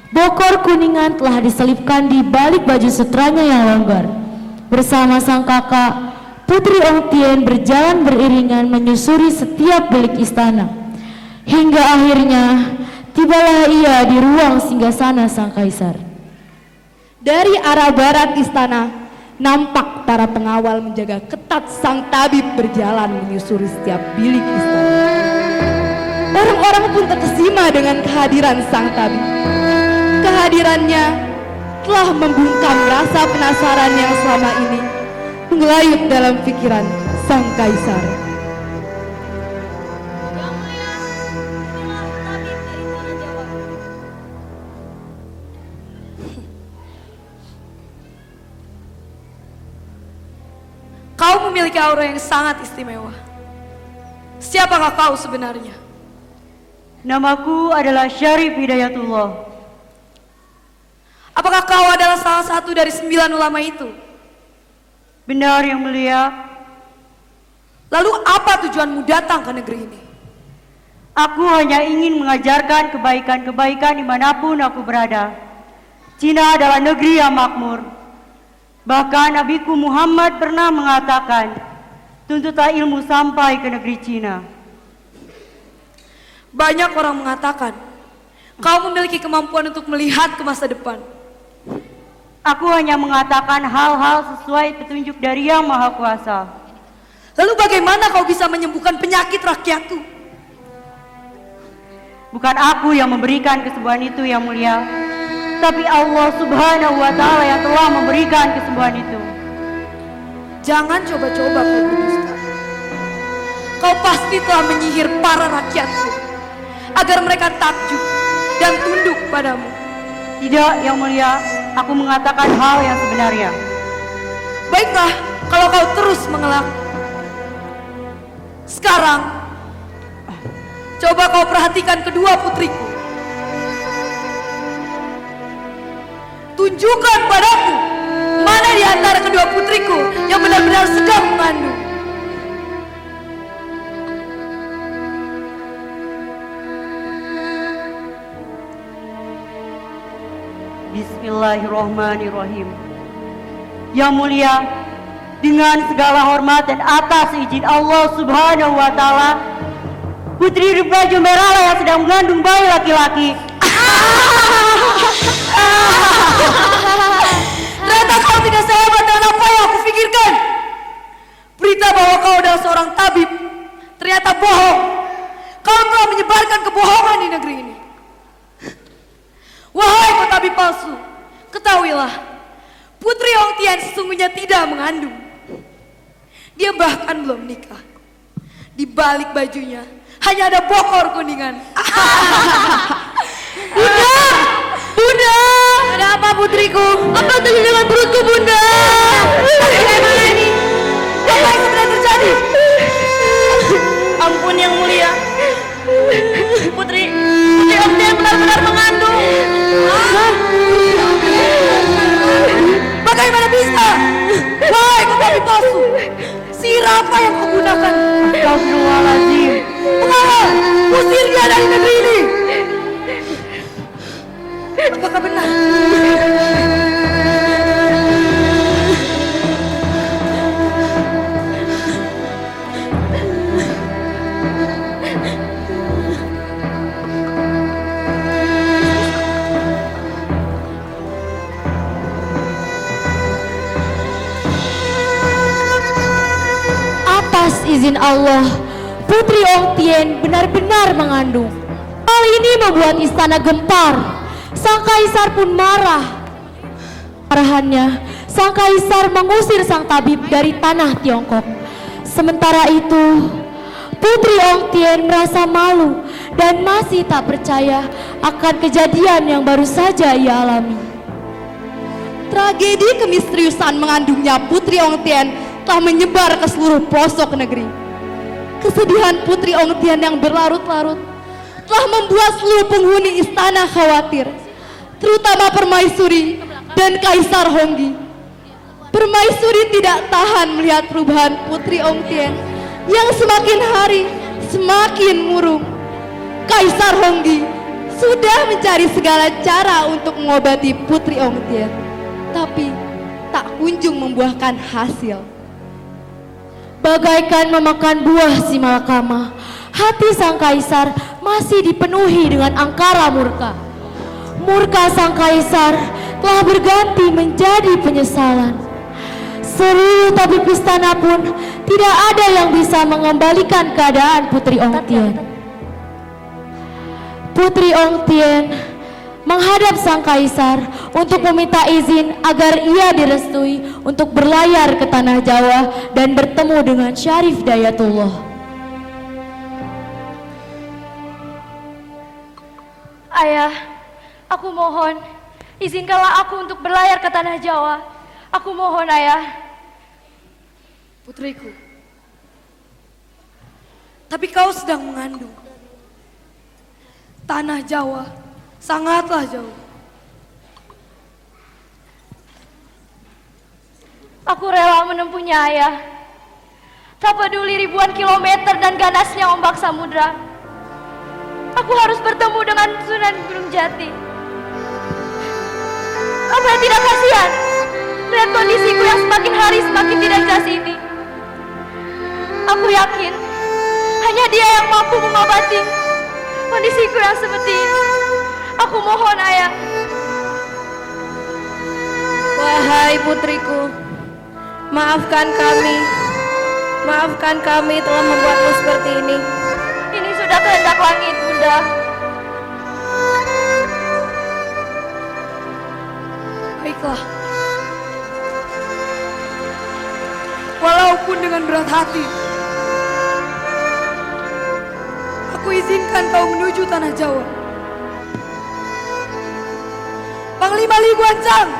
Bokor kuningan telah diselipkan di balik baju sutranya yang longgar. Bersama sang kakak, Putri Ong Tian berjalan beriringan menyusuri setiap bilik istana. Hingga akhirnya tibalah ia di ruang singgasana sang kaisar. Dari arah barat istana, nampak para pengawal menjaga ketat sang tabib berjalan menyusuri setiap bilik istana. Orang-orang pun terkesima dengan kehadiran sang tabib. Kehadirannya telah membungkam rasa penasaran yang selama ini mengelayut dalam pikiran sang kaisar. Kau memiliki aura yang sangat istimewa. Siapakah kau sebenarnya? Namaku adalah Syarif Hidayatullah. Apakah kau adalah salah satu dari 9 ulama itu? Benar yang mulia. Lalu apa tujuanmu datang ke negeri ini? Aku hanya ingin mengajarkan kebaikan-kebaikan dimanapun aku berada. Cina adalah negeri yang makmur. Bahkan Nabiku Muhammad pernah mengatakan, tuntutlah ilmu sampai ke negeri Cina. Banyak orang mengatakan, kau memiliki kemampuan untuk melihat ke masa depan. Aku hanya mengatakan hal-hal sesuai petunjuk dari Yang Maha Kuasa. Lalu bagaimana kau bisa menyembuhkan penyakit rakyatku? Bukan aku yang memberikan kesembuhan itu yang mulia, tapi Allah Subhanahu wa Ta'ala yang telah memberikan kesembuhan itu. Jangan coba-coba kau berdusta. Kau pasti telah menyihir para rakyatku agar mereka takjub dan tunduk padamu. Tidak yang mulia, aku mengatakan hal yang sebenarnya. Baiklah, kalau kau terus mengelak. Sekarang, coba kau perhatikan kedua putriku. Tunjukkan padaku mana di antara kedua putriku yang benar-benar sedang mengandung. Bismillahirrahmanirrahim. Yang mulia, dengan segala hormat dan atas izin Allah Subhanahu wa Ta'ala, putri berbaju merah yang sedang mengandung bayi laki-laki. Ternyata kau tidak sehebat bohong. Kau telah menyebarkan kebohongan di negeri ini. Wahai petabib palsu, ketahuilah, Putri Ong Tian sesungguhnya tidak mengandung. Dia bahkan belum nikah. Di balik bajunya hanya ada bokor kuningan. Bunda! Bunda! Ada apa putriku? Apa terjadi dengan perutku, Bunda? Bagaimana ini? Apa yang sebenarnya terjadi? Ampun yang mulia. Putri Ong Tian benar-benar mengandung. Bagaimana bisa? Wahai petabib palsu, sihir apa yang kau gunakan? Astagfirullahaladzim. Mengapa? Usir dia dari negeri ini. Apakah benar? Atas izin Allah, Putri Ong Tian benar-benar mengandung. Hal ini membuat istana gempar. Sang kaisar pun marah. Marahannya, sang kaisar mengusir sang tabib dari tanah Tiongkok. Sementara itu, Putri Ong Tian merasa malu dan masih tak percaya akan kejadian yang baru saja ia alami. Tragedi kemisteriusan mengandungnya Putri Ong Tian telah menyebar ke seluruh pelosok negeri. Kesedihan Putri Ong Tian yang berlarut-larut telah membuat seluruh penghuni istana khawatir, terutama Permaisuri dan Kaisar Honggi. Permaisuri tidak tahan melihat perubahan Putri Ong Tian yang semakin hari semakin murung. Kaisar Honggi sudah mencari segala cara untuk mengobati Putri Ong Tian, tapi tak kunjung membuahkan hasil. Bagaikan memakan buah si malakama, hati sang kaisar masih dipenuhi dengan angkara murka. Murka sang kaisar telah berganti menjadi penyesalan. Seluruh tabib istana pun tidak ada yang bisa mengembalikan keadaan Putri Ong Tian. Putri Ong Tian menghadap sang kaisar untuk meminta izin agar ia direstui untuk berlayar ke tanah Jawa dan bertemu dengan Syarif Dayatullah. Ayah, aku mohon, izinkanlah aku untuk berlayar ke tanah Jawa. Aku mohon, Ayah. Putriku, tapi kau sedang mengandung. Tanah Jawa sangatlah jauh. Aku rela menempuhnya, Ayah. Tak peduli ribuan kilometer dan ganasnya ombak samudra. Aku harus bertemu dengan Sunan Gunung Jati. Apa tidak kasihan lihat kondisiku yang semakin hari semakin tidak jelas ini? Aku yakin hanya dia yang mampu mengobati kondisiku yang seperti ini. Aku mohon, Ayah. Wahai putriku, maafkan kami. Maafkan kami telah membuatmu seperti ini. Ini sudah kehendak langit, Bunda. Baiklah. Walaupun dengan berat hati, aku izinkan kau menuju tanah Jawa. Panglima Li Guancang,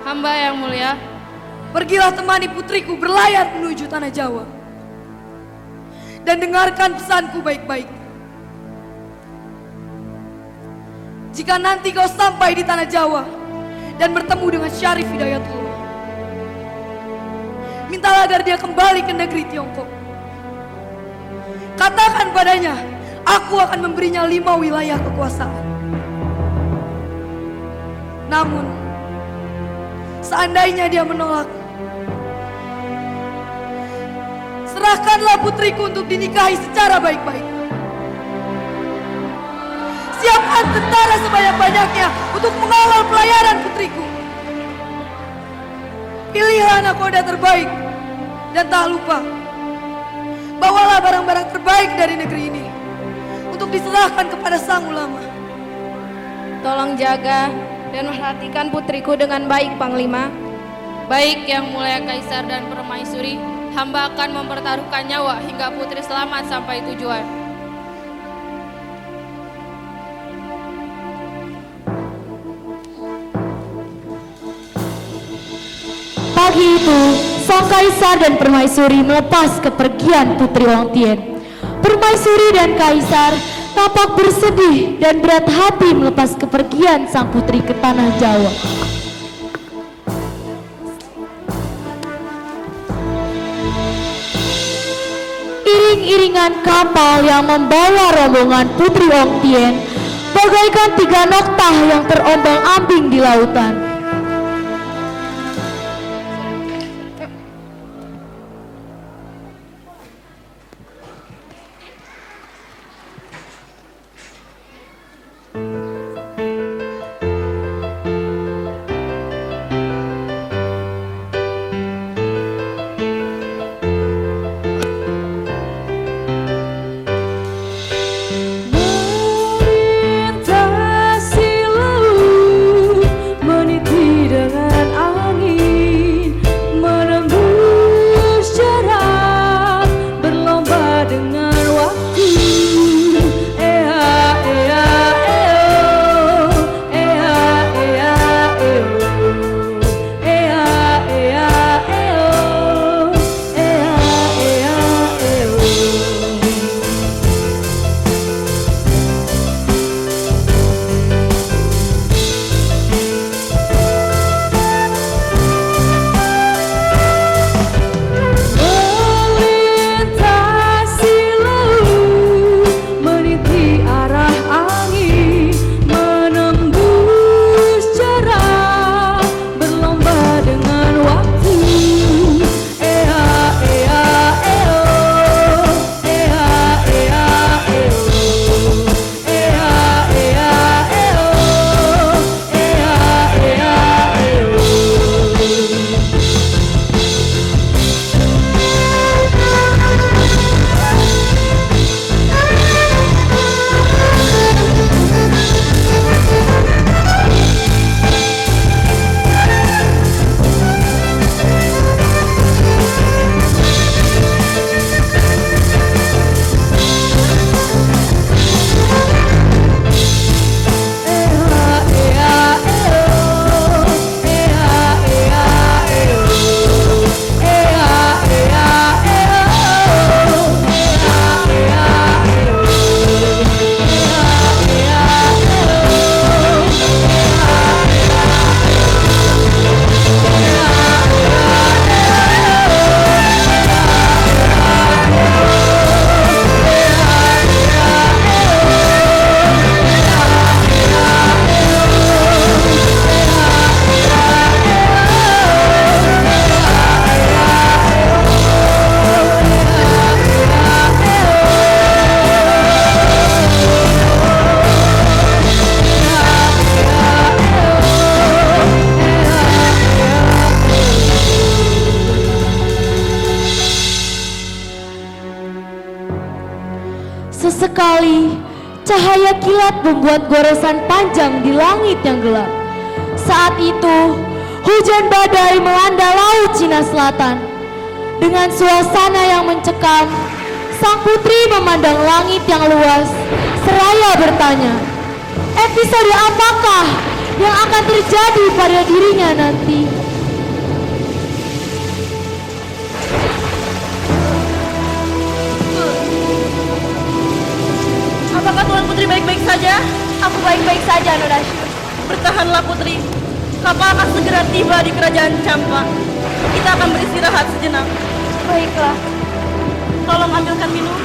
Hamba yang mulia, pergilah temani putriku berlayar menuju tanah Jawa. Dan dengarkan pesanku baik-baik. Jika nanti kau sampai di tanah Jawa dan bertemu dengan Syarif Hidayatullah, mintalah agar dia kembali ke negeri Tiongkok. Katakan padanya, aku akan memberinya 5 wilayah kekuasaan. Namun, seandainya dia menolak, serahkanlah putriku untuk dinikahi secara baik-baik. Siapkan tentara sebanyak-banyaknya untuk mengawal pelayaran putriku. Pilihlah nakoda terbaik. Dan tak lupa, bawalah barang-barang terbaik dari negeri ini untuk diserahkan kepada sang ulama. Tolong jaga dan perhatikan putriku dengan baik, Panglima. Baik Yang Mulia Kaisar dan Permaisuri, hamba akan mempertaruhkan nyawa hingga putri selamat sampai tujuan. Pagi itu, sang kaisar dan permaisuri melepas kepergian Putri Wong Tien. Permaisuri dan kaisar tampak bersedih dan berat hati melepas kepergian sang putri ke tanah Jawa. Iring-iringan kapal yang membawa rombongan Putri Wong Tien bagaikan 3 noktah yang terombang-ambing di lautan. Sesekali, cahaya kilat membuat goresan panjang di langit yang gelap. Saat itu, hujan badai melanda laut Cina Selatan. Dengan suasana yang mencekam, sang putri memandang langit yang luas, seraya bertanya, episode apakah yang akan terjadi pada dirinya nanti? Apakah Tuan Putri baik-baik saja? Aku baik-baik saja, Nodasyu. Bertahanlah Putri. Kapal akan segera tiba di kerajaan Campa. Kita akan beristirahat sejenak. Baiklah. Tolong ambilkan minum.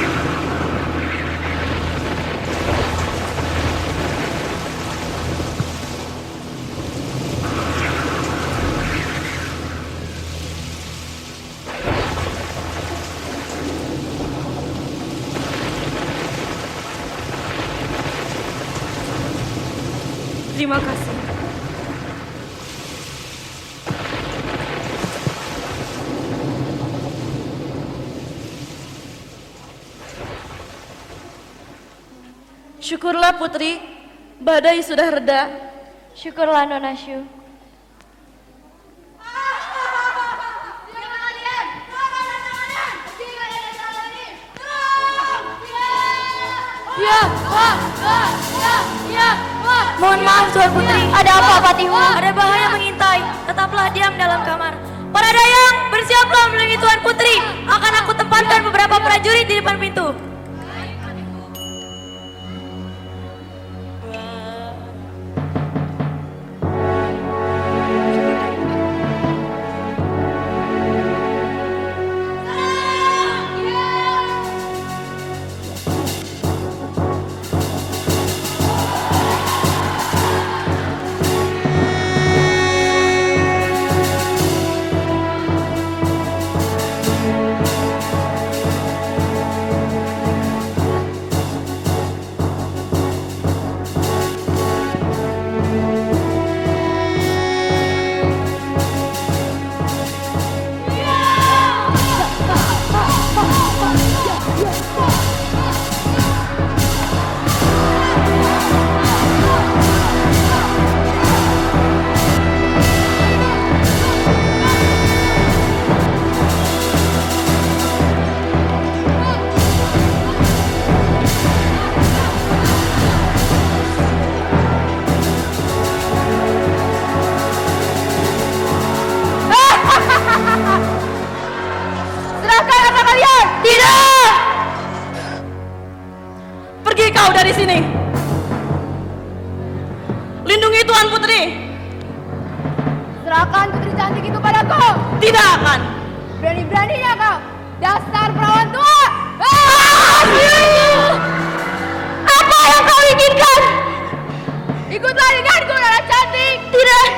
Terima kasih. Syukurlah putri, badai sudah reda. Syukurlah Nona Syu. Mohon maaf Tuan Putri. Ada apa Patihu? Ada bahaya mengintai. Tetaplah diam dalam kamar. Para dayang, bersiaplah melindungi Tuan Putri. Akan aku tempatkan beberapa prajurit di depan pintu. dari sini. Lindungi Tuan Putri. Serahkan putri cantik itu padaku. Tidak akan. Berani-beraninya kau. Dasar perawan tua. Apa yang kau inginkan? Ikutlah denganku, Nona cantik. Tidak.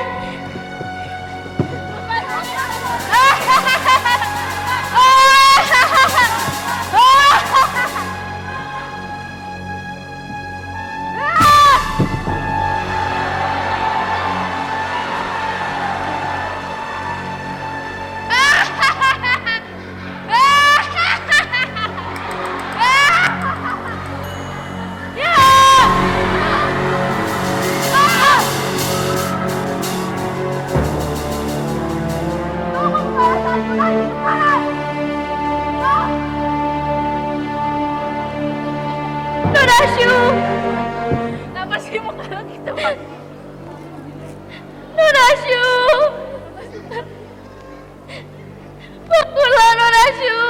Kenapa sih muka lo gitu, Mas? Nonasyu, bangunlah Nonasyu.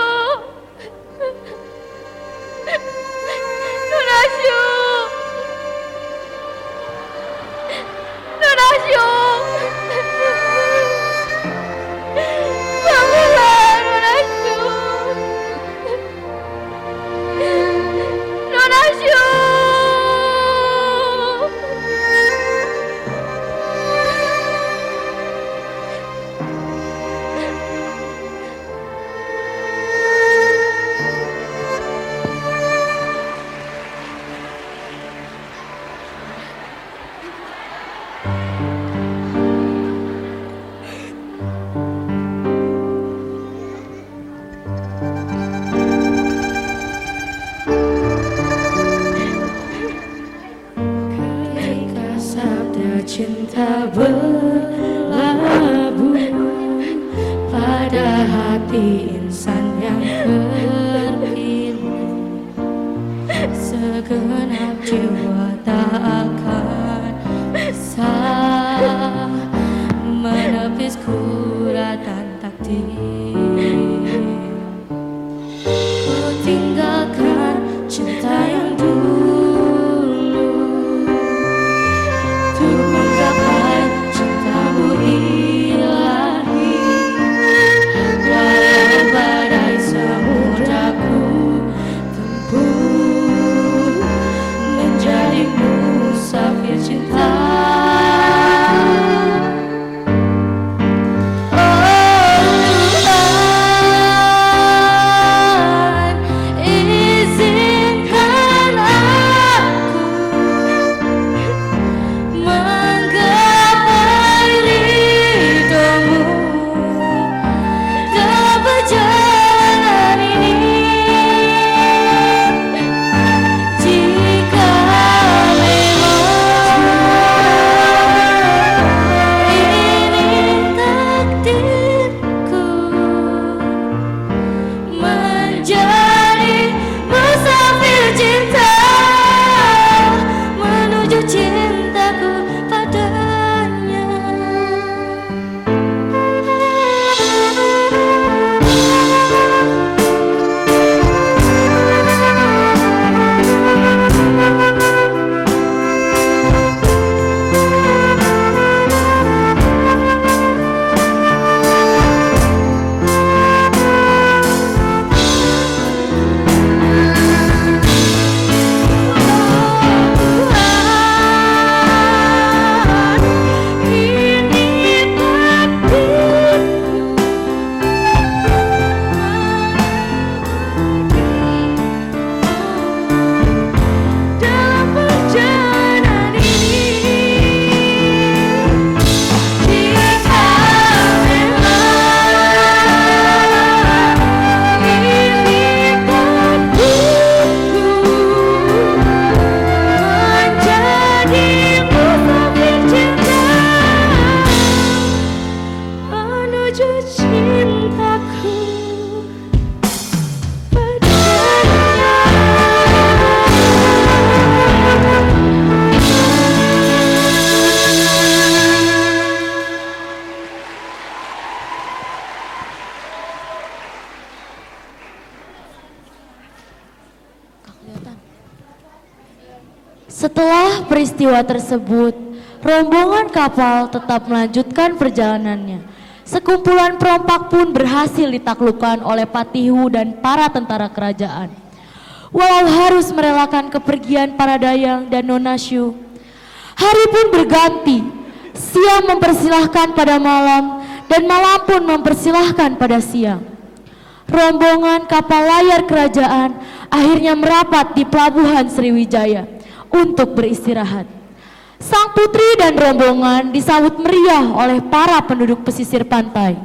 Nonasyu, Nonasyu, bangunlah Nonasyu. Nonasyu. Cinta berlabuh pada hati insan yang berilmu, segenap jiwa tak akan bisa menepis kuratan takdir. Ku tinggalkan cinta yang dulu ilahi, walau badai samudra ku tempuh menjadi musafir cinta. Oh Tuhan, Setelah peristiwa tersebut, rombongan kapal tetap melanjutkan perjalanannya. Sekumpulan perompak pun berhasil ditaklukkan oleh Patihu dan para tentara kerajaan. Walau harus merelakan kepergian para Dayang dan Nona Syu, hari pun berganti. Siang mempersilahkan pada malam dan malam pun mempersilahkan pada siang. Rombongan kapal layar kerajaan akhirnya merapat di pelabuhan Sriwijaya untuk beristirahat. Sang putri dan rombongan disambut meriah oleh para penduduk pesisir pantai.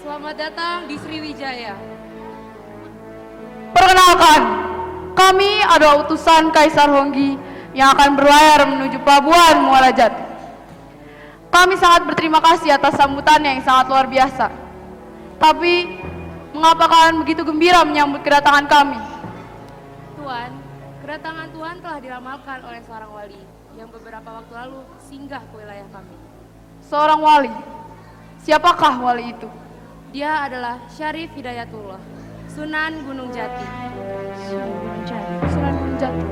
Selamat datang di Sriwijaya. Perkenalkan, kami adalah utusan Kaisar Honggi yang akan berlayar menuju pelabuhan Muara Jati. Kami sangat berterima kasih atas sambutannya yang sangat luar biasa. Tapi, mengapa kalian begitu gembira menyambut kedatangan kami? Tuan, kedatangan Tuhan telah diramalkan oleh seorang wali yang beberapa waktu lalu singgah ke wilayah kami. Seorang wali? Siapakah wali itu? Dia adalah Syarif Hidayatullah, Sunan Gunung Jati. Sunan Gunung Jati.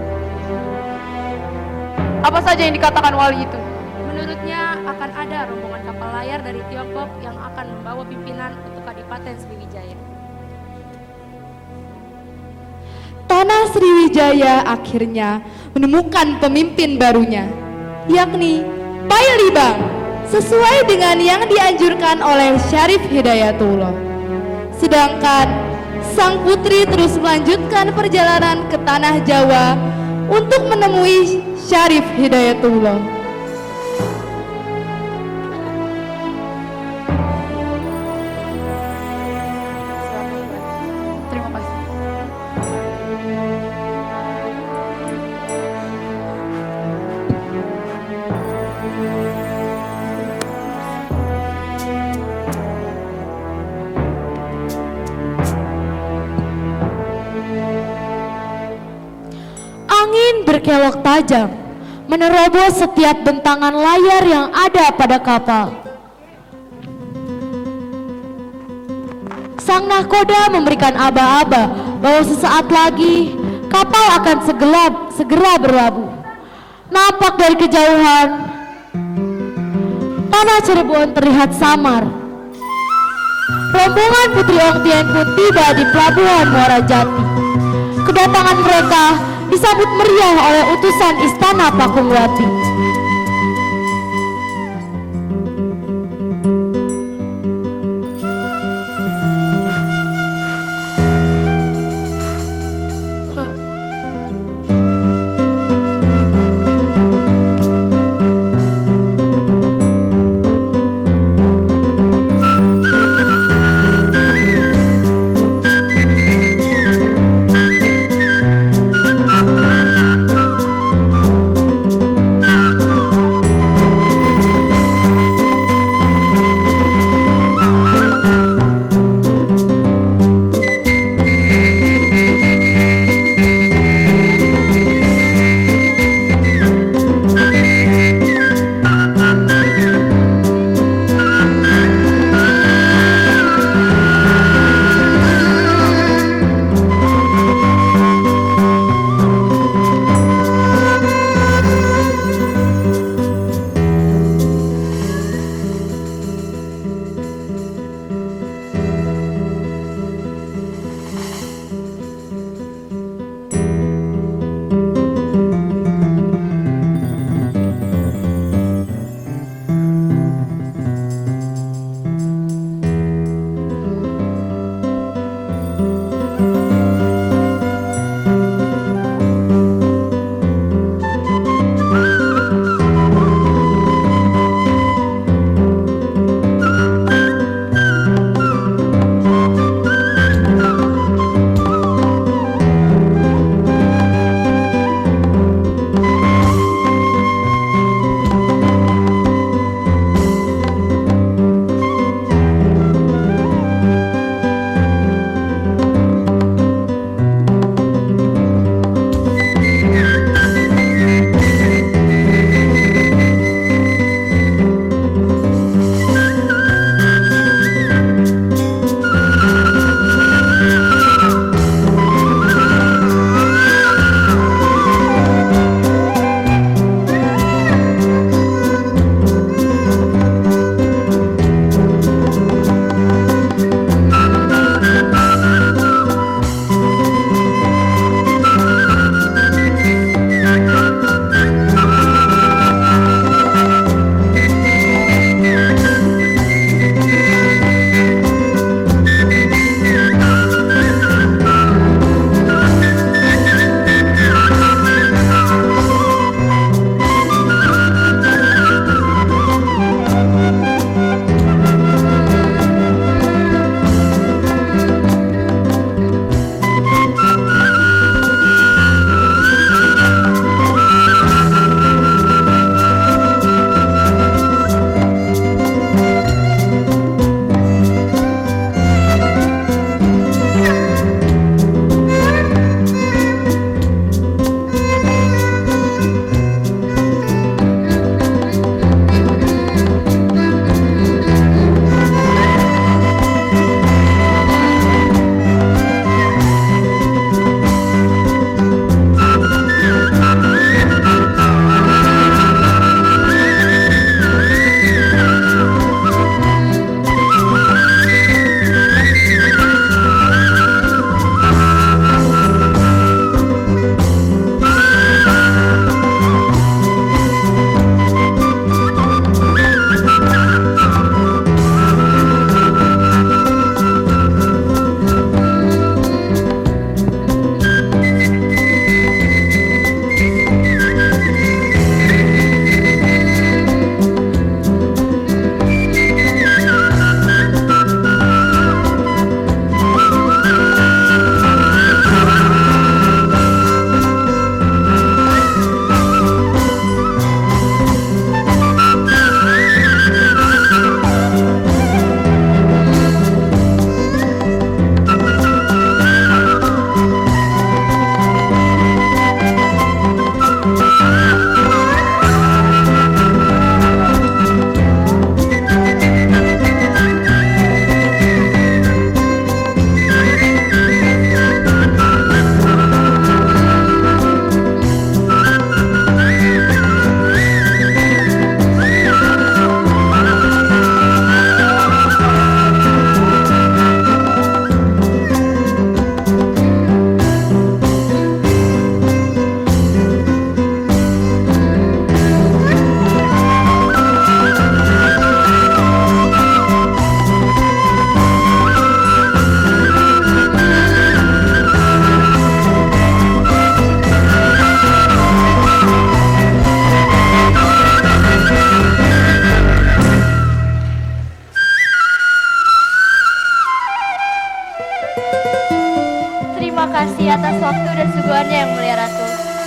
Apa saja yang dikatakan wali itu? Menurutnya akan ada rombongan kapal layar dari Tiongkok yang akan membawa pimpinan untuk Kadipaten Sriwijaya. Tanah Sriwijaya akhirnya menemukan pemimpin barunya, yakni Pailibang, sesuai dengan yang dianjurkan oleh Syarif Hidayatullah. Sedangkan sang putri terus melanjutkan perjalanan ke tanah Jawa untuk menemui Syarif Hidayatullah. Terima kasih. Angin berkelok tajam, menerobos setiap bentangan layar yang ada pada kapal. Sang nahkoda memberikan aba-aba bahwa sesaat lagi kapal akan segera berlabuh. Nampak dari kejauhan, tanah Cirebon terlihat samar. Rombongan Putri Ongtien pun tiba di pelabuhan Muara Jati. Kedatangan mereka disambut meriah oleh utusan Istana Pakungwati.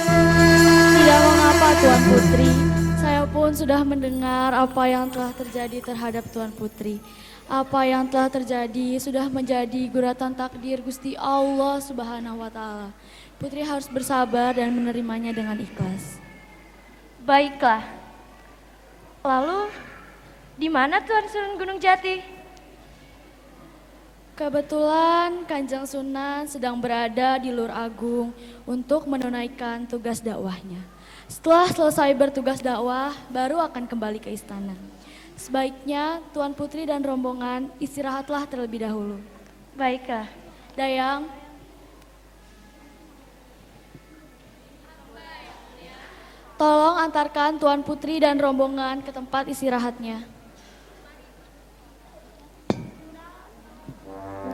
Tidak mengapa Tuan Putri, saya pun sudah mendengar apa yang telah terjadi terhadap Tuan Putri. Apa yang telah terjadi sudah menjadi guratan takdir Gusti Allah Subhanahu wa Ta'ala. Putri harus bersabar dan menerimanya dengan ikhlas. Baiklah. Lalu, di mana Tuan Sunan Gunung Jati? Kebetulan Kanjeng Sunan sedang berada di Lur Agung untuk menunaikan tugas dakwahnya. Setelah selesai bertugas dakwah, baru akan kembali ke istana. Sebaiknya Tuan Putri dan rombongan istirahatlah terlebih dahulu. Baiklah. Dayang, tolong antarkan Tuan Putri dan rombongan ke tempat istirahatnya.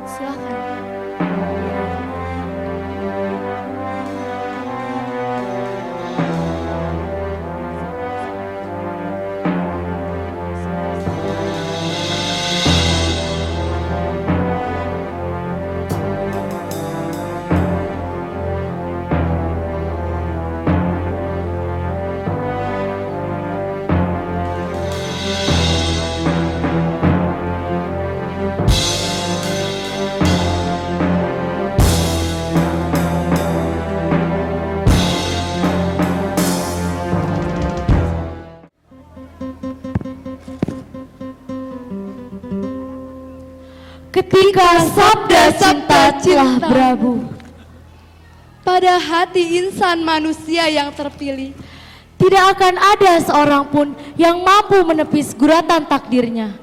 Silakan. Ketika sabda cinta telah berabu pada hati insan manusia yang terpilih, tidak akan ada seorang pun yang mampu menepis guratan takdirnya.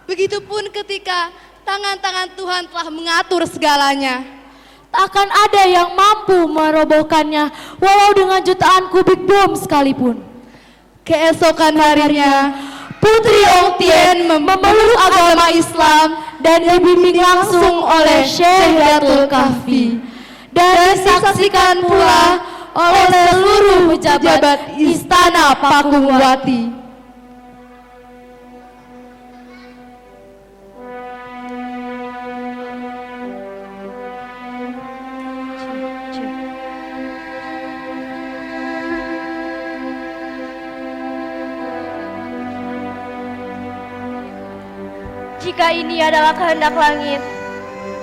Begitupun ketika tangan-tangan Tuhan telah mengatur segalanya, tak akan ada yang mampu merobohkannya walau dengan jutaan kubik bom sekalipun. Keesokan harinya, Putri Ong Tien memeluk agama Islam dan dibimbing langsung oleh Syekh Datul Kahfi dan disaksikan pula oleh seluruh pejabat Istana Pakungwati. Jika ini adalah kehendak langit,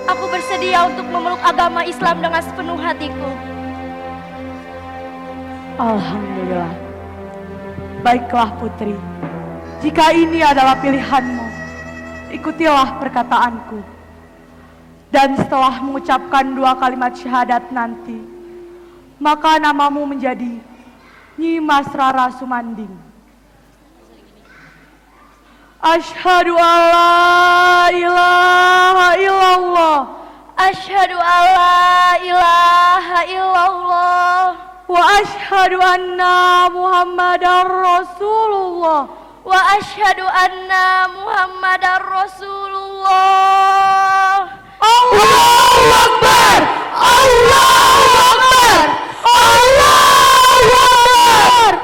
aku bersedia untuk memeluk agama Islam dengan sepenuh hatiku. Alhamdulillah. Baiklah Putri, jika ini adalah pilihanmu, ikutilah perkataanku. Dan setelah mengucapkan 2 kalimat syahadat nanti, maka namamu menjadi Nyi Mas Rara Sumanding. Asyhadu alla ilaha illallah. Asyhadu alla ilaha illallah. Wa asyhadu anna Muhammadar Rasulullah. Wa asyhadu anna Muhammadar Rasulullah. Allahu Akbar! Allahu Akbar! Allahu Akbar!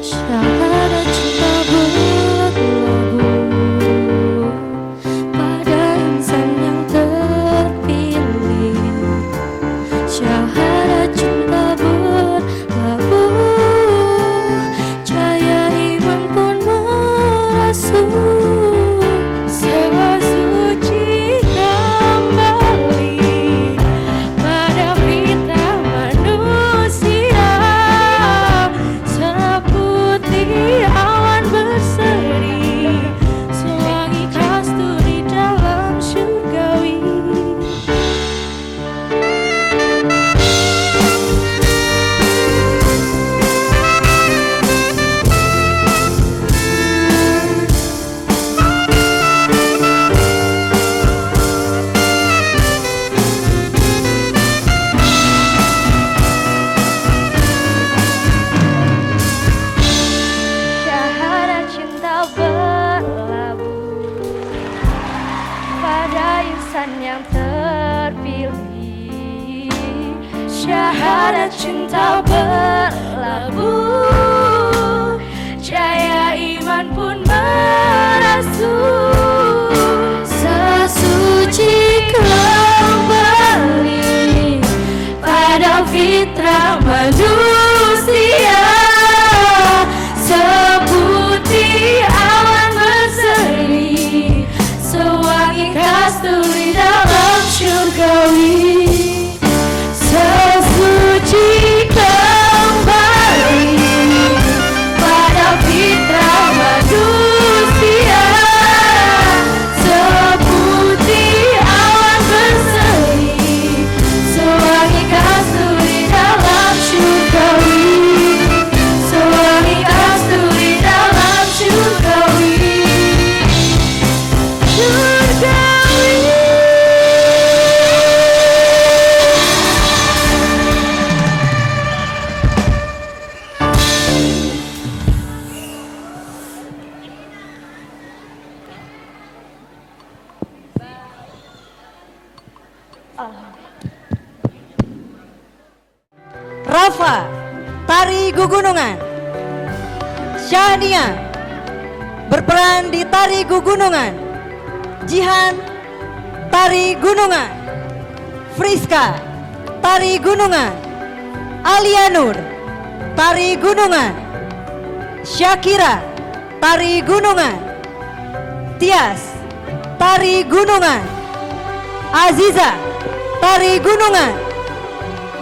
Syahadat cinta berlabuh pada insan yang terpilih. Syahadat cinta berlabuh, cahaya iman pun merasuk. Sewa suci kembali pada fitrah manusia. Seputih awan berseri, sewangi kasturi dalam surgawi. Syahadat cinta berlabuh pada insan yang terpilih. Syahadat cinta berlabuh, cahaya iman pun merasuk. surgawi. Rafa, tari gugunungan. Syahnia, berperan di tari gugunungan. Jihan, tari gunungan. Friska, tari gunungan. Alianur, tari gunungan. Syakira, tari gunungan. Tias, tari gunungan. Aziza, tari gunungan.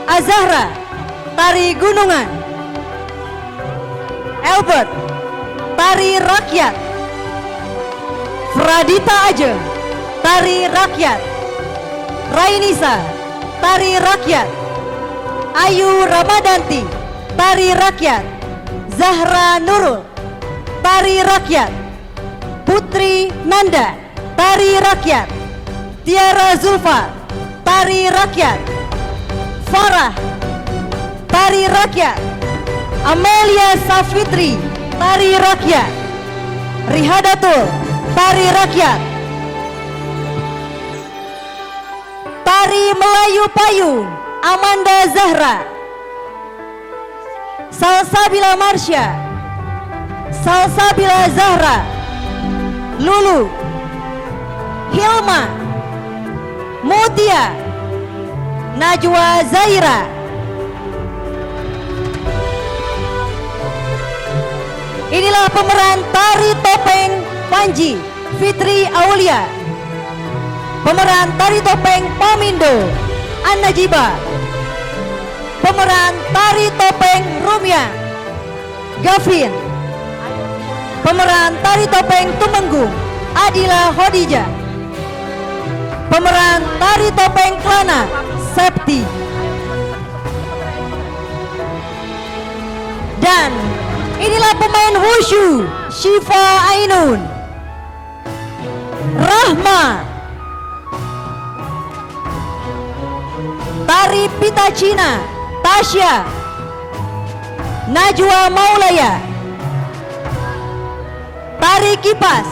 Azahra, tari gunungan. Albert, tari rakyat. Fradita Ajeng, tari rakyat. Rainisa, tari rakyat. Ayu Ramadanti, tari rakyat. Zahra Nurul, tari rakyat. Putri Nanda, tari rakyat. Tiara Zulfa, tari rakyat. Farah, tari rakyat. Amelia Safitri, tari rakyat. Rihadatul, tari rakyat. Tari Melayu Payung, Amanda Zahra. Salsabila Marsha, Salsabila Zahra. Lulu, Hilma, Mutia, Najwa Zaira. Inilah pemeran tari topeng Panji, Fitri Aulia. Pemeran tari topeng Pamindo, An-Najiba. Pemeran tari topeng Rumya, Gavin. Pemeran tari topeng Tumenggung, Adila Khadijah. Pemeran tari topeng Klana, Septi. Dan inilah pemain wushu, Syifa Ainun. Rahma. Tari pita Cina, Tasya. Najwa Maulaya. Tari kipas,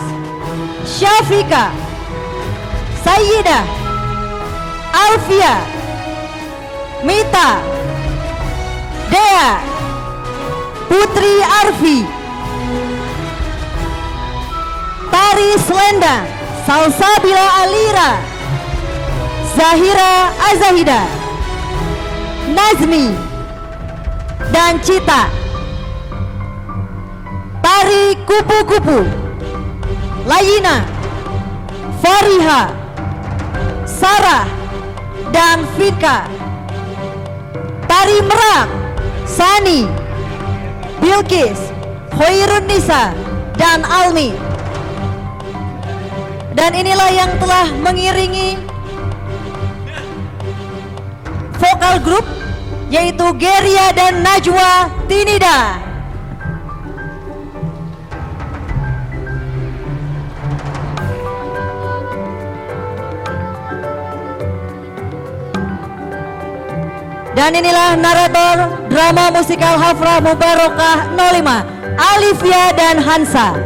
Syafika. Sayyidah, Alfia, Mita, Dea, Putri Arfi. Tari selendang, Salsabila Alira. Zahira Azahida, Nazmi, dan Cita. Tari kupu-kupu, Layina, Fariha, Sarah, dan Fika. Tari merak, Sani, Bilkis, Khairun Nisa, dan Almi. Dan inilah yang telah mengiringi vokal grup, yaitu Geria dan Najwa Tinida. Dan inilah narator drama musikal Hafrah Mubarokah 05, Alivia dan Hansa.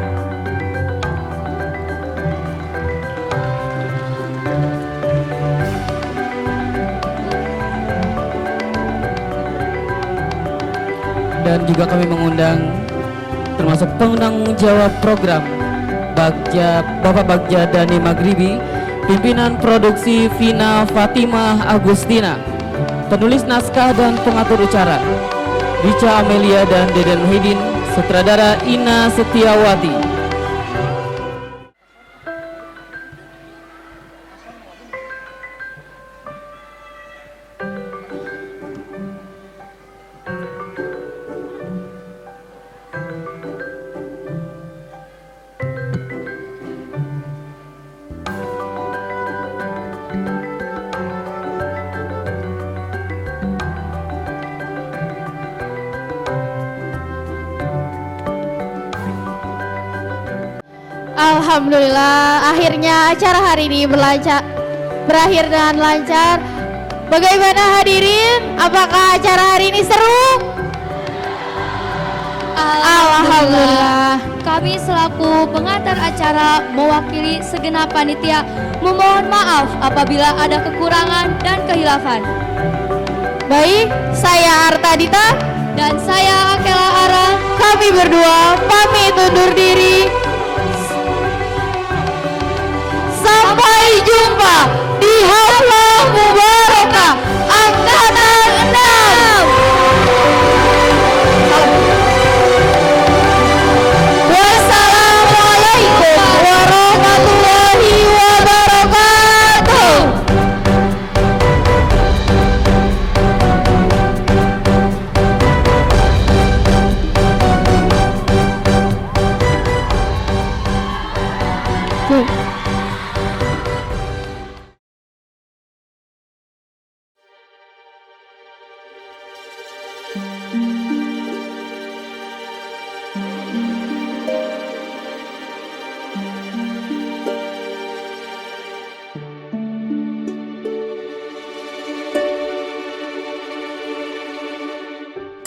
Dan juga kami mengundang termasuk penanggung jawab program Bapak Bagja Dani Maghribi, pimpinan produksi Vina Fatimah Agustina, penulis naskah dan pengatur ucara Richa Amelia dan Deden Muhyiddin, sutradara Ina Setiawati. Alhamdulillah, akhirnya acara hari ini berakhir dengan lancar. Bagaimana hadirin? Apakah acara hari ini seru? Alhamdulillah. Kami selaku pengantar acara mewakili segenap panitia memohon maaf apabila ada kekurangan dan kehilafan. Baik, saya Arta Dita dan saya Akela Ara. Kami berdua pamit undur diri. Sampai jumpa di Haflah Mubarakah Angkatan 6. Wassalamualaikum warahmatullahi wabarakatuh.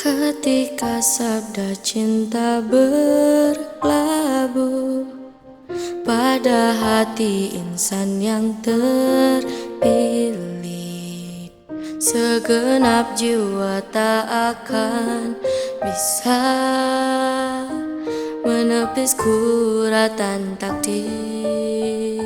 Ketika sabda cinta berlabuh pada hati insan yang terpilih, segenap jiwa tak akan bisa menepis kuratan takdir.